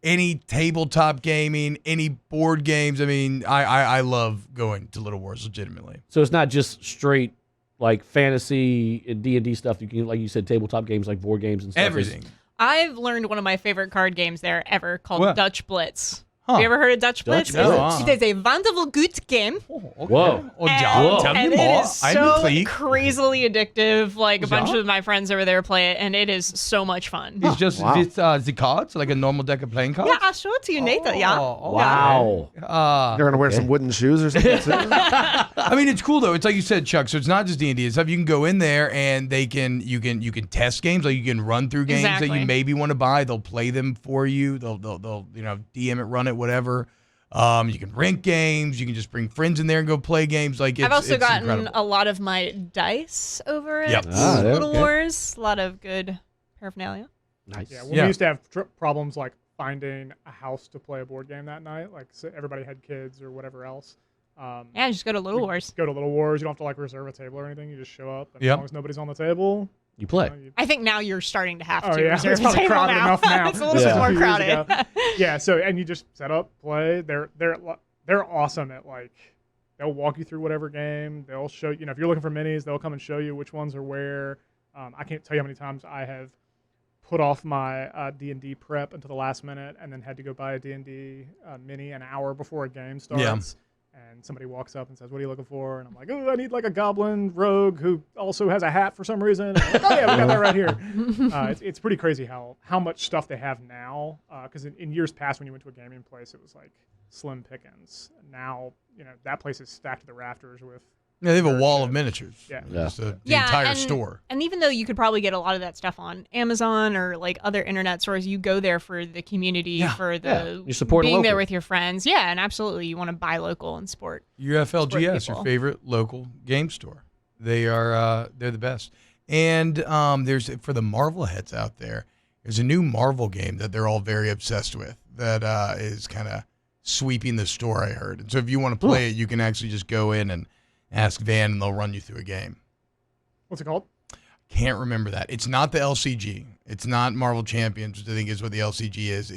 Speaker 3: any tabletop gaming, any board games. I mean, I love going to Little Wars legitimately.
Speaker 6: So it's not just straight like fantasy and D&D stuff. You can, like you said, tabletop games like board games and stuff.
Speaker 3: Everything.
Speaker 1: I've learned one of my favorite card games there ever called
Speaker 3: What?
Speaker 1: Dutch Blitz.
Speaker 3: Huh.
Speaker 1: Have you ever heard of Dutch Blitz?
Speaker 6: Blitz?
Speaker 3: No.
Speaker 1: It is a wonderful good game.
Speaker 6: Whoa.
Speaker 3: Oh, John, tell me
Speaker 1: and
Speaker 3: more.
Speaker 1: it is
Speaker 3: I'm
Speaker 1: so
Speaker 3: intrigued.
Speaker 1: crazily addictive. Like a bunch
Speaker 3: Yeah?
Speaker 1: of my friends over there play it, and it is so much fun.
Speaker 3: It's just
Speaker 2: Wow.
Speaker 3: the cards, like a normal deck of playing cards?
Speaker 1: Yeah, I'll show it to you later. Yeah.
Speaker 6: Wow.
Speaker 2: You're gonna wear some wooden shoes or something. too?
Speaker 3: I mean, it's cool though. It's like you said, Chuck. So it's not just D&D and stuff. You can go in there and you can test games. Like you can run through games that
Speaker 1: Exactly.
Speaker 3: you maybe want to buy. They'll play them for you. They'll DM it, run it, whatever. You can rent games. You can just bring friends in there and go play games. Like it's,
Speaker 1: I've also
Speaker 3: it's
Speaker 1: gotten
Speaker 3: incredible.
Speaker 1: a lot of my dice over at
Speaker 3: Yep.
Speaker 1: Little
Speaker 6: okay.
Speaker 1: Wars. A lot of good paraphernalia.
Speaker 6: Nice.
Speaker 4: Yeah,
Speaker 3: Yeah.
Speaker 4: we used to have problems like finding a house to play a board game that night. Like everybody had kids or whatever else.
Speaker 1: Yeah, just go to Little Wars.
Speaker 4: Go to Little Wars. You don't have to like reserve a table or anything. You just show up. And
Speaker 3: Yep.
Speaker 4: as long as nobody's on the table,
Speaker 6: You play.
Speaker 1: I think now you're starting to have
Speaker 4: Oh,
Speaker 1: to
Speaker 4: yeah.
Speaker 1: reserve
Speaker 4: It's
Speaker 1: a
Speaker 4: probably
Speaker 1: table
Speaker 4: crowded
Speaker 1: now.
Speaker 4: enough now.
Speaker 1: It's a little
Speaker 6: Yeah.
Speaker 1: bit more
Speaker 4: 2 years
Speaker 1: crowded.
Speaker 4: ago. Yeah, so and you just set up, play. They're awesome at like they'll walk you through whatever game. They'll show if you're looking for minis, they'll come and show you which ones are where. I can't tell you how many times I have put off my D&D prep until the last minute and then had to go buy a D&D mini an hour before a game starts.
Speaker 3: Yeah.
Speaker 4: And somebody walks up and says, "What are you looking for?" And I'm like, "Oh, I need like a goblin rogue who also has a hat for some reason." And I'm like, "Oh yeah, we got that right here." It's pretty crazy how much stuff they have now. Because in years past, when you went to a gaming place, it was like slim pickings. Now, that place is stacked to the rafters with.
Speaker 3: Yeah, they have a wall of miniatures.
Speaker 4: Yeah.
Speaker 3: Just the entire store.
Speaker 1: And even though you could probably get a lot of that stuff on Amazon or like other internet stores, you go there for the community, for the
Speaker 6: You support
Speaker 1: being
Speaker 6: local.
Speaker 1: there with your friends. Yeah, and absolutely, you want to buy local and support.
Speaker 3: UFLGS, your
Speaker 1: people.
Speaker 3: favorite local game store. They are they're the best. And there's for the Marvel heads out there. There's a new Marvel game that they're all very obsessed with that is kind of sweeping the store. I heard. And so if you want to play it, you can actually just go in and ask Van, and they'll run you through a game.
Speaker 4: What's it called?
Speaker 3: Can't remember that. It's not the LCG. It's not Marvel Champions, which I think is what the LCG is.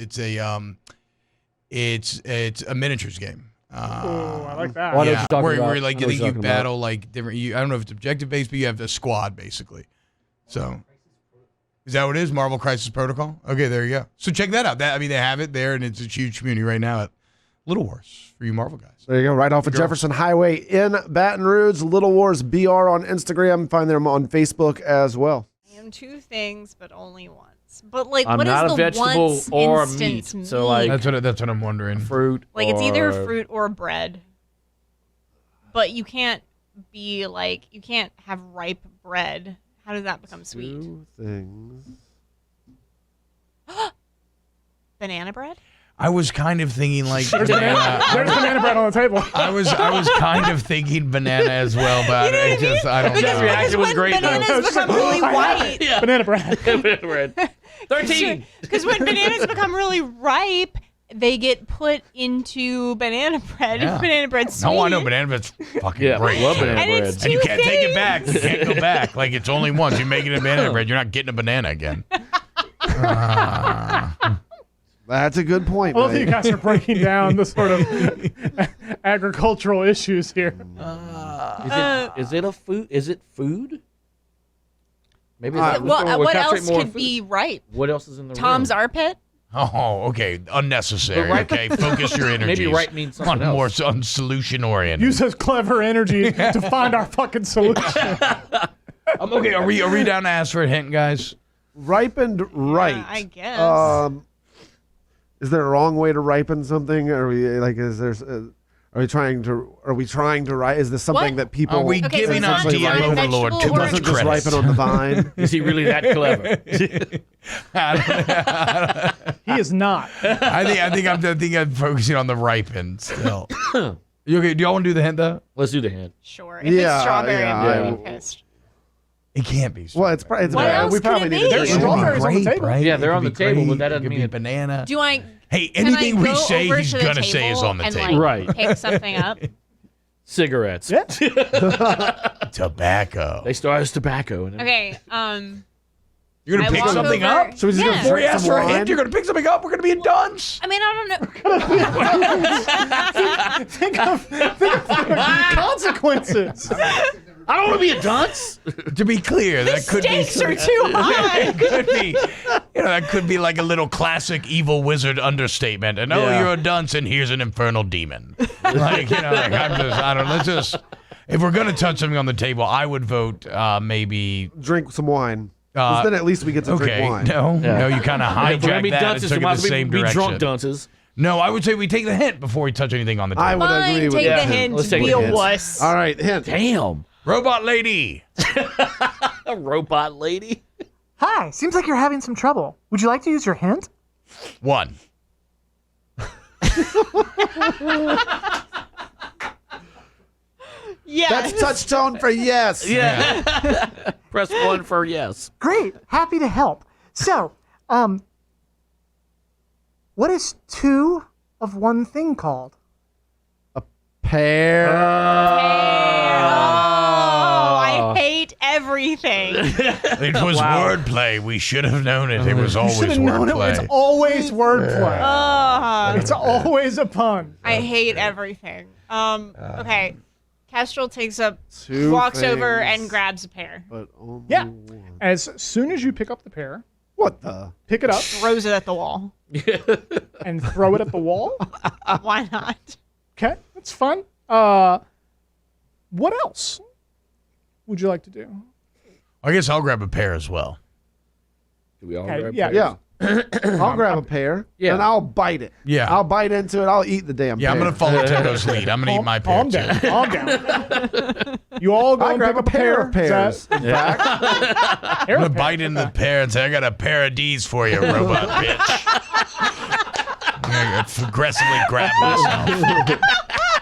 Speaker 3: It's a miniatures game.
Speaker 4: Oh, I like that.
Speaker 6: Well, I know what
Speaker 3: Yeah,
Speaker 6: you're talking
Speaker 3: where
Speaker 6: about.
Speaker 3: like
Speaker 6: I
Speaker 3: you
Speaker 6: know
Speaker 3: think
Speaker 6: what
Speaker 3: you
Speaker 6: you're talking
Speaker 3: battle like different. I don't know if it's objective based, but you have a squad basically. So, is that what it is? Marvel Crisis Protocol. Okay, there you go. So check that out. They have it there, and it's a huge community right now at Little Wars for you Marvel guys.
Speaker 2: There you go, right off of Jefferson Highway in Baton Rouge. Little Wars BR on Instagram. Find them on Facebook as well.
Speaker 1: I am 2 things, but only once. But like,
Speaker 6: I'm
Speaker 1: what is
Speaker 6: not a
Speaker 1: the
Speaker 6: vegetable
Speaker 1: once
Speaker 6: or a
Speaker 1: instance
Speaker 6: meat, so, like-
Speaker 3: That's what I'm wondering.
Speaker 6: Fruit.
Speaker 1: like it's either
Speaker 6: or-
Speaker 1: fruit or bread. But you can't have ripe bread. How does that become sweet?
Speaker 2: 2 things.
Speaker 1: Banana bread?
Speaker 3: I was kind of thinking like
Speaker 4: There's banana bread on the table.
Speaker 3: I was kind of thinking banana as well, but I don't
Speaker 1: Because
Speaker 3: know.
Speaker 6: reaction was
Speaker 1: when
Speaker 6: great, though.
Speaker 1: bananas become really white.
Speaker 6: Yeah.
Speaker 4: Banana bread.
Speaker 6: Bread. 13.
Speaker 1: Because when bananas become really ripe, they get put into banana bread.
Speaker 3: Yeah.
Speaker 1: And banana bread's sweet.
Speaker 3: No, I know banana bread's fucking
Speaker 6: Yeah,
Speaker 3: great.
Speaker 6: love banana
Speaker 1: And
Speaker 6: bread.
Speaker 1: it's
Speaker 3: And you
Speaker 1: 2
Speaker 3: can't take it
Speaker 1: things.
Speaker 3: back. You can't go back. Like it's only once. You make it a banana bread, you're not getting a banana again.
Speaker 2: That's a good point,
Speaker 4: I love that you
Speaker 2: mate.
Speaker 4: guys are breaking down the sort of agricultural issues here.
Speaker 6: Is it a food? Is it food? Maybe it's
Speaker 1: What else could be ripe?
Speaker 6: What else is in the
Speaker 1: Tom's
Speaker 6: room?
Speaker 1: armpit?
Speaker 3: Oh, okay. Unnecessary.
Speaker 6: But right-
Speaker 3: Okay, focus your energies.
Speaker 6: Maybe right means something
Speaker 3: on more
Speaker 6: else.
Speaker 3: on solution oriented.
Speaker 4: Use his clever energy to find our fucking solution.
Speaker 3: Okay, are we down to ask for a hint, guys?
Speaker 2: Ripened right.
Speaker 1: I guess.
Speaker 2: Is there a wrong way to ripen something? Are we like? Are we trying to write? Is this something
Speaker 1: What?
Speaker 2: that people?
Speaker 3: Are we
Speaker 1: Okay, so
Speaker 3: giving
Speaker 1: it's
Speaker 3: our
Speaker 1: not
Speaker 2: actually
Speaker 3: DM
Speaker 1: vegetable
Speaker 3: overlord
Speaker 1: or
Speaker 3: too much
Speaker 2: doesn't just
Speaker 3: credit?
Speaker 2: ripen on the vine?
Speaker 6: Is he really that clever?
Speaker 4: He is not.
Speaker 3: I think I'm focusing on the ripened still. You okay? Do y'all want to do the hint though?
Speaker 6: Let's do the hint.
Speaker 1: Sure. If
Speaker 2: Yeah,
Speaker 1: it's strawberry,
Speaker 2: yeah,
Speaker 1: I'm
Speaker 6: I-
Speaker 1: going to be pissed.
Speaker 3: It can't be.
Speaker 2: Well, it's
Speaker 1: What else
Speaker 2: we
Speaker 1: could
Speaker 2: probably
Speaker 1: it
Speaker 2: need
Speaker 1: be?
Speaker 2: to
Speaker 4: There's
Speaker 2: do
Speaker 3: It could be
Speaker 4: strawberries on the
Speaker 3: grape,
Speaker 4: table.
Speaker 3: right?
Speaker 6: Yeah,
Speaker 3: It
Speaker 6: they're
Speaker 3: could
Speaker 6: on
Speaker 3: be
Speaker 6: the table,
Speaker 3: grape,
Speaker 6: but that
Speaker 3: it
Speaker 6: doesn't
Speaker 3: could
Speaker 6: mean
Speaker 3: be
Speaker 6: it-
Speaker 3: banana.
Speaker 1: Do I?
Speaker 3: Hey,
Speaker 1: Can
Speaker 3: anything
Speaker 1: I
Speaker 3: we
Speaker 1: go
Speaker 3: say,
Speaker 1: over
Speaker 3: he's
Speaker 1: to the
Speaker 3: gonna say is
Speaker 1: table
Speaker 3: on the
Speaker 1: and,
Speaker 3: table.
Speaker 1: like,
Speaker 6: Right.
Speaker 1: Pick something up.
Speaker 6: Cigarettes.
Speaker 4: Yeah.
Speaker 3: Tobacco.
Speaker 6: They start as tobacco. And
Speaker 1: Okay.
Speaker 3: You're gonna
Speaker 1: I
Speaker 3: pick
Speaker 1: walk
Speaker 3: something
Speaker 1: over-
Speaker 3: up?
Speaker 2: So we're just
Speaker 1: Yeah.
Speaker 2: gonna
Speaker 3: Before you
Speaker 2: drink
Speaker 3: ask
Speaker 2: some
Speaker 3: for a hint,
Speaker 2: wine?
Speaker 3: you're gonna pick something up. We're gonna be in dunce.
Speaker 1: I mean, I don't know.
Speaker 4: Think of the consequences.
Speaker 6: I don't want to be a dunce.
Speaker 3: To be clear, that could be.
Speaker 1: Stakes are too high.
Speaker 3: It could be, that could be like a little classic evil wizard understatement. And
Speaker 6: Yeah.
Speaker 3: you're a dunce, and here's an infernal demon. Like, I don't. Let's just. If we're gonna touch something on the table, I would vote maybe.
Speaker 2: Drink some wine. 'Cause then at least we get to drink
Speaker 3: Okay,
Speaker 2: wine.
Speaker 3: no,
Speaker 6: Yeah.
Speaker 3: you kind of
Speaker 6: If we're gonna be
Speaker 3: hijacked that and
Speaker 6: dunces,
Speaker 3: took
Speaker 6: we
Speaker 3: it
Speaker 6: might
Speaker 3: the
Speaker 6: as well
Speaker 3: same
Speaker 6: be
Speaker 3: direction.
Speaker 6: drunk dunces.
Speaker 3: No, I would say we take the hint before we touch anything on the
Speaker 2: I
Speaker 3: table.
Speaker 2: would
Speaker 1: Fine,
Speaker 2: agree with
Speaker 1: take
Speaker 2: that.
Speaker 1: the hint.
Speaker 6: Let's take
Speaker 1: Be
Speaker 6: the
Speaker 1: a
Speaker 6: hint.
Speaker 1: wuss.
Speaker 2: All right, hint.
Speaker 6: Damn.
Speaker 3: Robot lady.
Speaker 6: A robot lady.
Speaker 8: Hi, seems like you're having some trouble. Would you like to use your hint?
Speaker 3: 1.
Speaker 1: Yes.
Speaker 2: That's touch tone for yes.
Speaker 6: Yeah. Press 1 for yes.
Speaker 8: Great, happy to help. So, what is 2 of one thing called?
Speaker 2: Pear.
Speaker 1: Oh, I hate everything everything.
Speaker 3: It was wordplay. We should have known it. It was
Speaker 4: You
Speaker 3: always
Speaker 4: should have known it. It's
Speaker 3: wordplay.
Speaker 4: always wordplay. It's always a pun.
Speaker 1: I hate everything. Okay. Kestrel takes up,
Speaker 2: Two
Speaker 1: walks over
Speaker 2: things,
Speaker 1: and grabs a pear.
Speaker 2: But only
Speaker 4: Yeah.
Speaker 2: one.
Speaker 4: As soon as you pick up the pear,
Speaker 2: What the?
Speaker 4: pick it up
Speaker 1: Throws it at the wall.
Speaker 4: and throw it at the wall.
Speaker 1: Why not?
Speaker 4: Okay, that's fun. What else would you like to do?
Speaker 3: I guess I'll grab a pear as well.
Speaker 6: Do we all
Speaker 4: Okay,
Speaker 6: grab
Speaker 4: yeah.
Speaker 6: pears?
Speaker 2: Yeah. I'll grab a pear.
Speaker 6: Yeah.
Speaker 2: And I'll bite it.
Speaker 3: Yeah.
Speaker 2: I'll bite into it. I'll eat the damn
Speaker 3: Yeah,
Speaker 2: pear.
Speaker 3: I'm going to follow Tingo's lead. I'm going to eat my pear,
Speaker 4: Calm
Speaker 3: too.
Speaker 4: down. Calm down. You all go
Speaker 2: I
Speaker 4: and
Speaker 2: grab
Speaker 4: pick
Speaker 2: a
Speaker 4: up
Speaker 2: pair
Speaker 4: a
Speaker 2: of
Speaker 4: pear. Is
Speaker 2: pears. In fact,
Speaker 3: I'm going to bite in the pear and say, I got a pair of D's for you, robot bitch. I'm going to aggressively grab myself.
Speaker 4: Do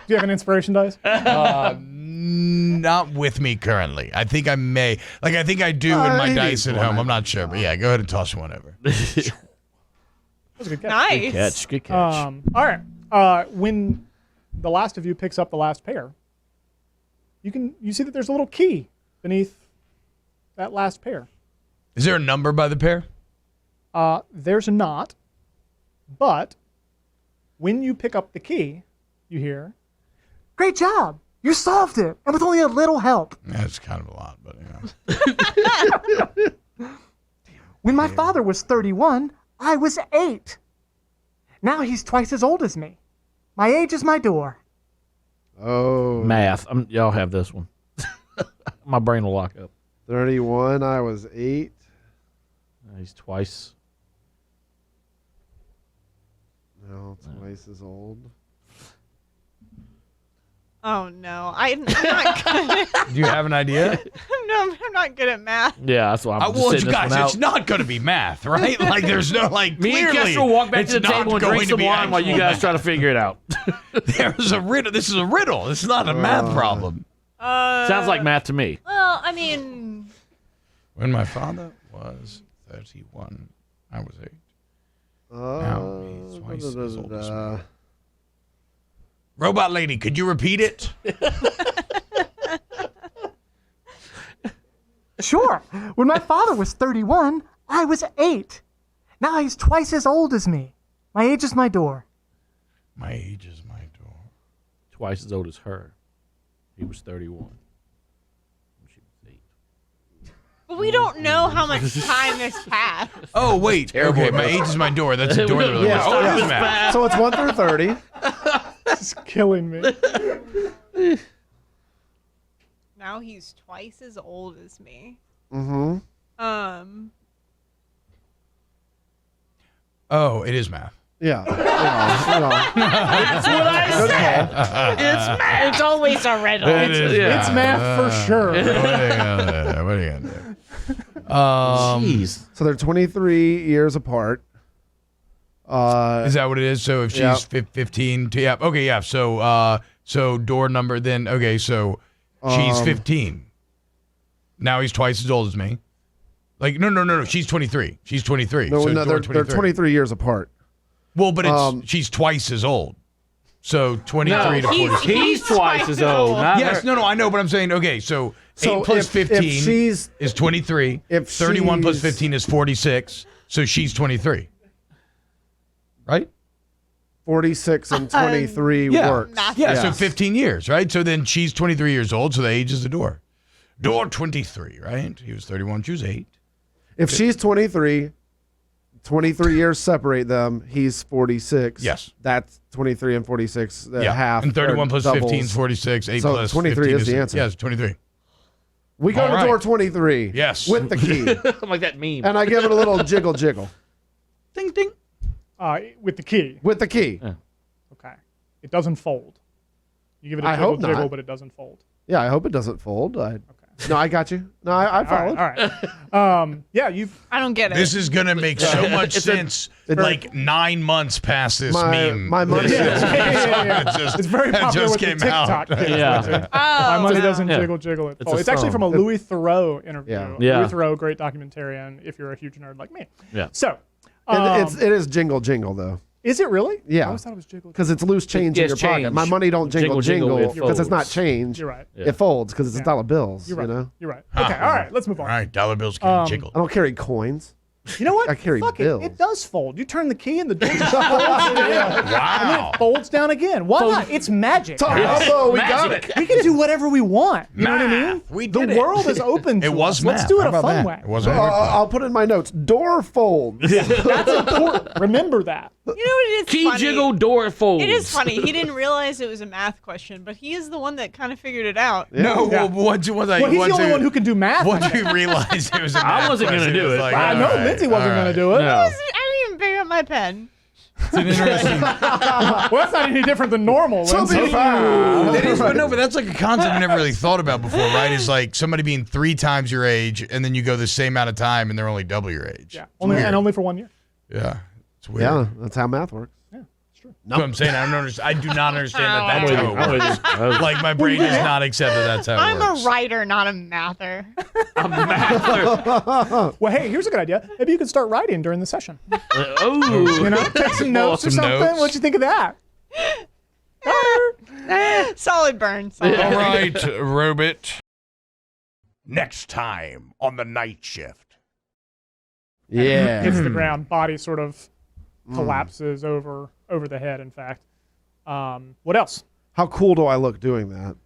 Speaker 4: you have an inspiration dice?
Speaker 3: Not with me currently. I think I may. Like, I think I do in my
Speaker 2: he
Speaker 3: dice
Speaker 2: needs
Speaker 3: at
Speaker 2: one.
Speaker 3: home. I'm not sure. But yeah, go ahead and toss one over.
Speaker 4: That was a good catch.
Speaker 1: Nice.
Speaker 6: Good catch.
Speaker 4: All right. When the last of you picks up the last pear, you see that there's a little key beneath that last pear.
Speaker 3: Is there a number by the pear?
Speaker 4: There's not, but when you pick up the key, you hear,
Speaker 8: Great job. You solved it, and with only a little help.
Speaker 3: That's kind of a lot, but you know.
Speaker 8: When my father was 31, I was 8. Now he's twice as old as me. My age is my door.
Speaker 2: oh,
Speaker 6: Math. Y'all have this one. My brain will lock up.
Speaker 2: 31. I was 8.
Speaker 6: He's twice.
Speaker 2: No, twice as old.
Speaker 1: Oh no, I'm not good.
Speaker 3: Do you have an idea?
Speaker 1: I'm not good at math.
Speaker 6: Yeah, that's why I'm just
Speaker 3: Well,
Speaker 6: sitting this
Speaker 3: guys,
Speaker 6: one out.
Speaker 3: it's not going to be math, right? Like, there's no, like,
Speaker 6: Me and
Speaker 3: clearly,
Speaker 6: Kestrel walk back
Speaker 3: it's
Speaker 6: to the
Speaker 3: not
Speaker 6: table and
Speaker 3: going
Speaker 6: drink
Speaker 3: to
Speaker 6: some
Speaker 3: be
Speaker 6: wine while you
Speaker 3: actual
Speaker 6: guys
Speaker 3: math.
Speaker 6: try to figure it out.
Speaker 3: There's a riddle. This is a riddle. This is not a math problem.
Speaker 6: Sounds like math to me.
Speaker 1: Well, I mean,
Speaker 3: When my father was 31, I was 8. Now he's twice as old as me. Robot lady, could you repeat it?
Speaker 8: Sure. When my father was 31, I was 8. Now he's twice as old as me. My age is my door.
Speaker 3: My age is my door.
Speaker 6: Twice as old as her. He was 31. She was 8.
Speaker 1: but we don't know how much time has passed.
Speaker 3: Oh, wait. Okay, my age is my door. That's a door. That really
Speaker 2: Yeah,
Speaker 3: works. Oh,
Speaker 2: yeah.
Speaker 3: it is math.
Speaker 2: So it's 1 through 30.
Speaker 4: it's killing me.
Speaker 1: Now he's twice as old as me.
Speaker 2: Mm-hmm.
Speaker 3: Oh, it is math.
Speaker 2: Yeah.
Speaker 1: That's what I said. It's always a riddle.
Speaker 4: It's math for sure.
Speaker 3: What are you gonna do?
Speaker 6: Jeez.
Speaker 2: So they're 23 years apart.
Speaker 3: Is that what it is? So if she's
Speaker 2: Yeah.
Speaker 3: 15, yeah. Okay, yeah. So door number then. Okay, so she's 15. Now he's twice as old as me. Like no. She's 23. She's 23.
Speaker 2: No,
Speaker 3: so
Speaker 2: no,
Speaker 3: door
Speaker 2: they're 23 years apart.
Speaker 3: Well, but it's she's twice as old. So 23 to 46.
Speaker 6: He's twice as old. Not
Speaker 3: Yes,
Speaker 6: her.
Speaker 3: no, I know, but I'm saying, okay, so 8 plus
Speaker 2: if
Speaker 3: 15
Speaker 2: she's
Speaker 3: is 23.
Speaker 2: if
Speaker 3: 31 plus
Speaker 2: she's-
Speaker 3: 15 is 46. So she's 23. Right?
Speaker 2: 46 and 23
Speaker 3: Yeah.
Speaker 2: works.
Speaker 1: Math.
Speaker 3: Yeah, so
Speaker 2: Yes.
Speaker 3: 15 years, right? So then she's 23 years old, so the age is the door. Door 23, right? He was 31, she was 8.
Speaker 2: If she's 23, 23 years separate them. He's 46.
Speaker 3: Yes.
Speaker 2: That's 23 and 46.
Speaker 3: Yeah.
Speaker 2: Half.
Speaker 3: And 31
Speaker 2: or
Speaker 3: plus
Speaker 2: doubles.
Speaker 3: 15 is 46. 8
Speaker 2: So
Speaker 3: plus
Speaker 2: 23
Speaker 3: 15
Speaker 2: is the answer.
Speaker 3: Yes, 23.
Speaker 2: We go
Speaker 3: All
Speaker 2: to
Speaker 3: right.
Speaker 2: door 23.
Speaker 3: Yes.
Speaker 2: With the key.
Speaker 6: I'm like that meme.
Speaker 2: And I give it a little jiggle jiggle.
Speaker 3: Ding, ding.
Speaker 4: With the key.
Speaker 2: With the key.
Speaker 4: Okay. It doesn't fold. You give it a
Speaker 2: I hope
Speaker 4: jiggle,
Speaker 2: not.
Speaker 4: but it doesn't fold.
Speaker 2: Yeah, I hope it doesn't fold. No, I got you. No, I followed.
Speaker 4: All right. Yeah, you've.
Speaker 1: I don't get it.
Speaker 3: This is going to make so much sense like 9 months past this meme.
Speaker 2: My money.
Speaker 4: Yeah.
Speaker 3: It just-
Speaker 4: It's very
Speaker 3: it
Speaker 4: popular
Speaker 3: just
Speaker 4: with the
Speaker 3: came
Speaker 4: TikTok
Speaker 3: out.
Speaker 4: kids.
Speaker 6: Yeah.
Speaker 4: My money doesn't
Speaker 6: Yeah.
Speaker 4: jiggle, jiggle. It
Speaker 6: It's
Speaker 4: falls.
Speaker 6: a
Speaker 4: It's actually from a
Speaker 6: song.
Speaker 4: Louis Theroux interview.
Speaker 2: Yeah.
Speaker 6: Yeah.
Speaker 4: Louis Theroux, great documentarian. If you're a huge nerd like me.
Speaker 6: Yeah.
Speaker 4: So,
Speaker 2: It is jingle jingle though.
Speaker 4: Is it really?
Speaker 2: Yeah.
Speaker 4: I always thought it was jiggle.
Speaker 2: Because it's loose change in
Speaker 6: Yes,
Speaker 2: your pocket.
Speaker 6: change.
Speaker 2: My money don't jingle
Speaker 6: Jingle, it
Speaker 2: because it's not
Speaker 6: folds.
Speaker 2: change.
Speaker 4: You're right.
Speaker 6: Yeah.
Speaker 2: It folds because it's dollar bills.
Speaker 4: You're right.
Speaker 2: You know.
Speaker 4: You're right. Okay. All right. Let's move on.
Speaker 3: All right, dollar bills can jiggle.
Speaker 2: I don't carry coins.
Speaker 4: You know what?
Speaker 2: I carry
Speaker 4: Fuck
Speaker 2: bills.
Speaker 4: It does fold. You turn the key and the door just folds down. And then
Speaker 3: Wow.
Speaker 4: it folds down again. Why not? It's magic.
Speaker 2: Oh, we got it.
Speaker 4: We can do whatever we want. You know what I mean?
Speaker 3: We
Speaker 4: The
Speaker 3: did it.
Speaker 4: world is open to
Speaker 3: It was
Speaker 4: us. Let's
Speaker 3: math.
Speaker 4: do it
Speaker 3: How
Speaker 4: a
Speaker 3: about
Speaker 4: fun
Speaker 3: that?
Speaker 4: way.
Speaker 3: It wasn't hard.
Speaker 2: I'll put in my notes. Door folds.
Speaker 4: That's important. Remember that.
Speaker 1: You know what it is
Speaker 6: Key
Speaker 1: funny?
Speaker 6: jiggle, door folds.
Speaker 1: It is funny. He didn't realize it was a math question, but he is the one that kind of figured it out.
Speaker 3: No,
Speaker 4: Yeah.
Speaker 3: well, once
Speaker 4: Well, he's the only one who can do math.
Speaker 3: Once you realize it was a
Speaker 6: I
Speaker 3: math
Speaker 6: wasn't gonna
Speaker 3: question,
Speaker 6: do
Speaker 3: it's
Speaker 6: it.
Speaker 3: like,
Speaker 4: I
Speaker 3: all
Speaker 4: know
Speaker 3: right,
Speaker 4: Lindsay wasn't
Speaker 3: all
Speaker 4: going to
Speaker 6: No.
Speaker 4: do it.
Speaker 1: I didn't even pick up my pen.
Speaker 3: It's an interesting.
Speaker 4: Well, that's not any different than normal. Lindsay.
Speaker 3: It is, but no, but that's like a concept I never really thought about before, right? Is like somebody being 3 times your age, and then you go the same amount of time, and they're only double your age.
Speaker 4: Yeah, only for 1 year.
Speaker 3: Yeah, it's weird.
Speaker 2: Yeah, that's how math works.
Speaker 3: That's what I'm saying. I don't understand. I do not understand that
Speaker 6: I'm
Speaker 3: that's
Speaker 6: with
Speaker 3: how
Speaker 6: you.
Speaker 3: it
Speaker 6: I'm with
Speaker 3: works.
Speaker 6: you. I was-
Speaker 3: Like my brain does not accept that that's how it
Speaker 1: I'm
Speaker 3: works.
Speaker 1: a writer, not a mather.
Speaker 4: Well, hey, here's a good idea. Maybe you could start writing during the session.
Speaker 6: Oh.
Speaker 4: You know, take some notes or
Speaker 3: Some
Speaker 4: something.
Speaker 3: notes.
Speaker 4: What'd you think of that?
Speaker 1: Solid burn. Solid.
Speaker 3: All right, Robit. Next time on the night shift.
Speaker 2: Yeah.
Speaker 4: Hits the ground. Body sort of collapses over the head. In fact. What else?
Speaker 2: How cool do I look doing that?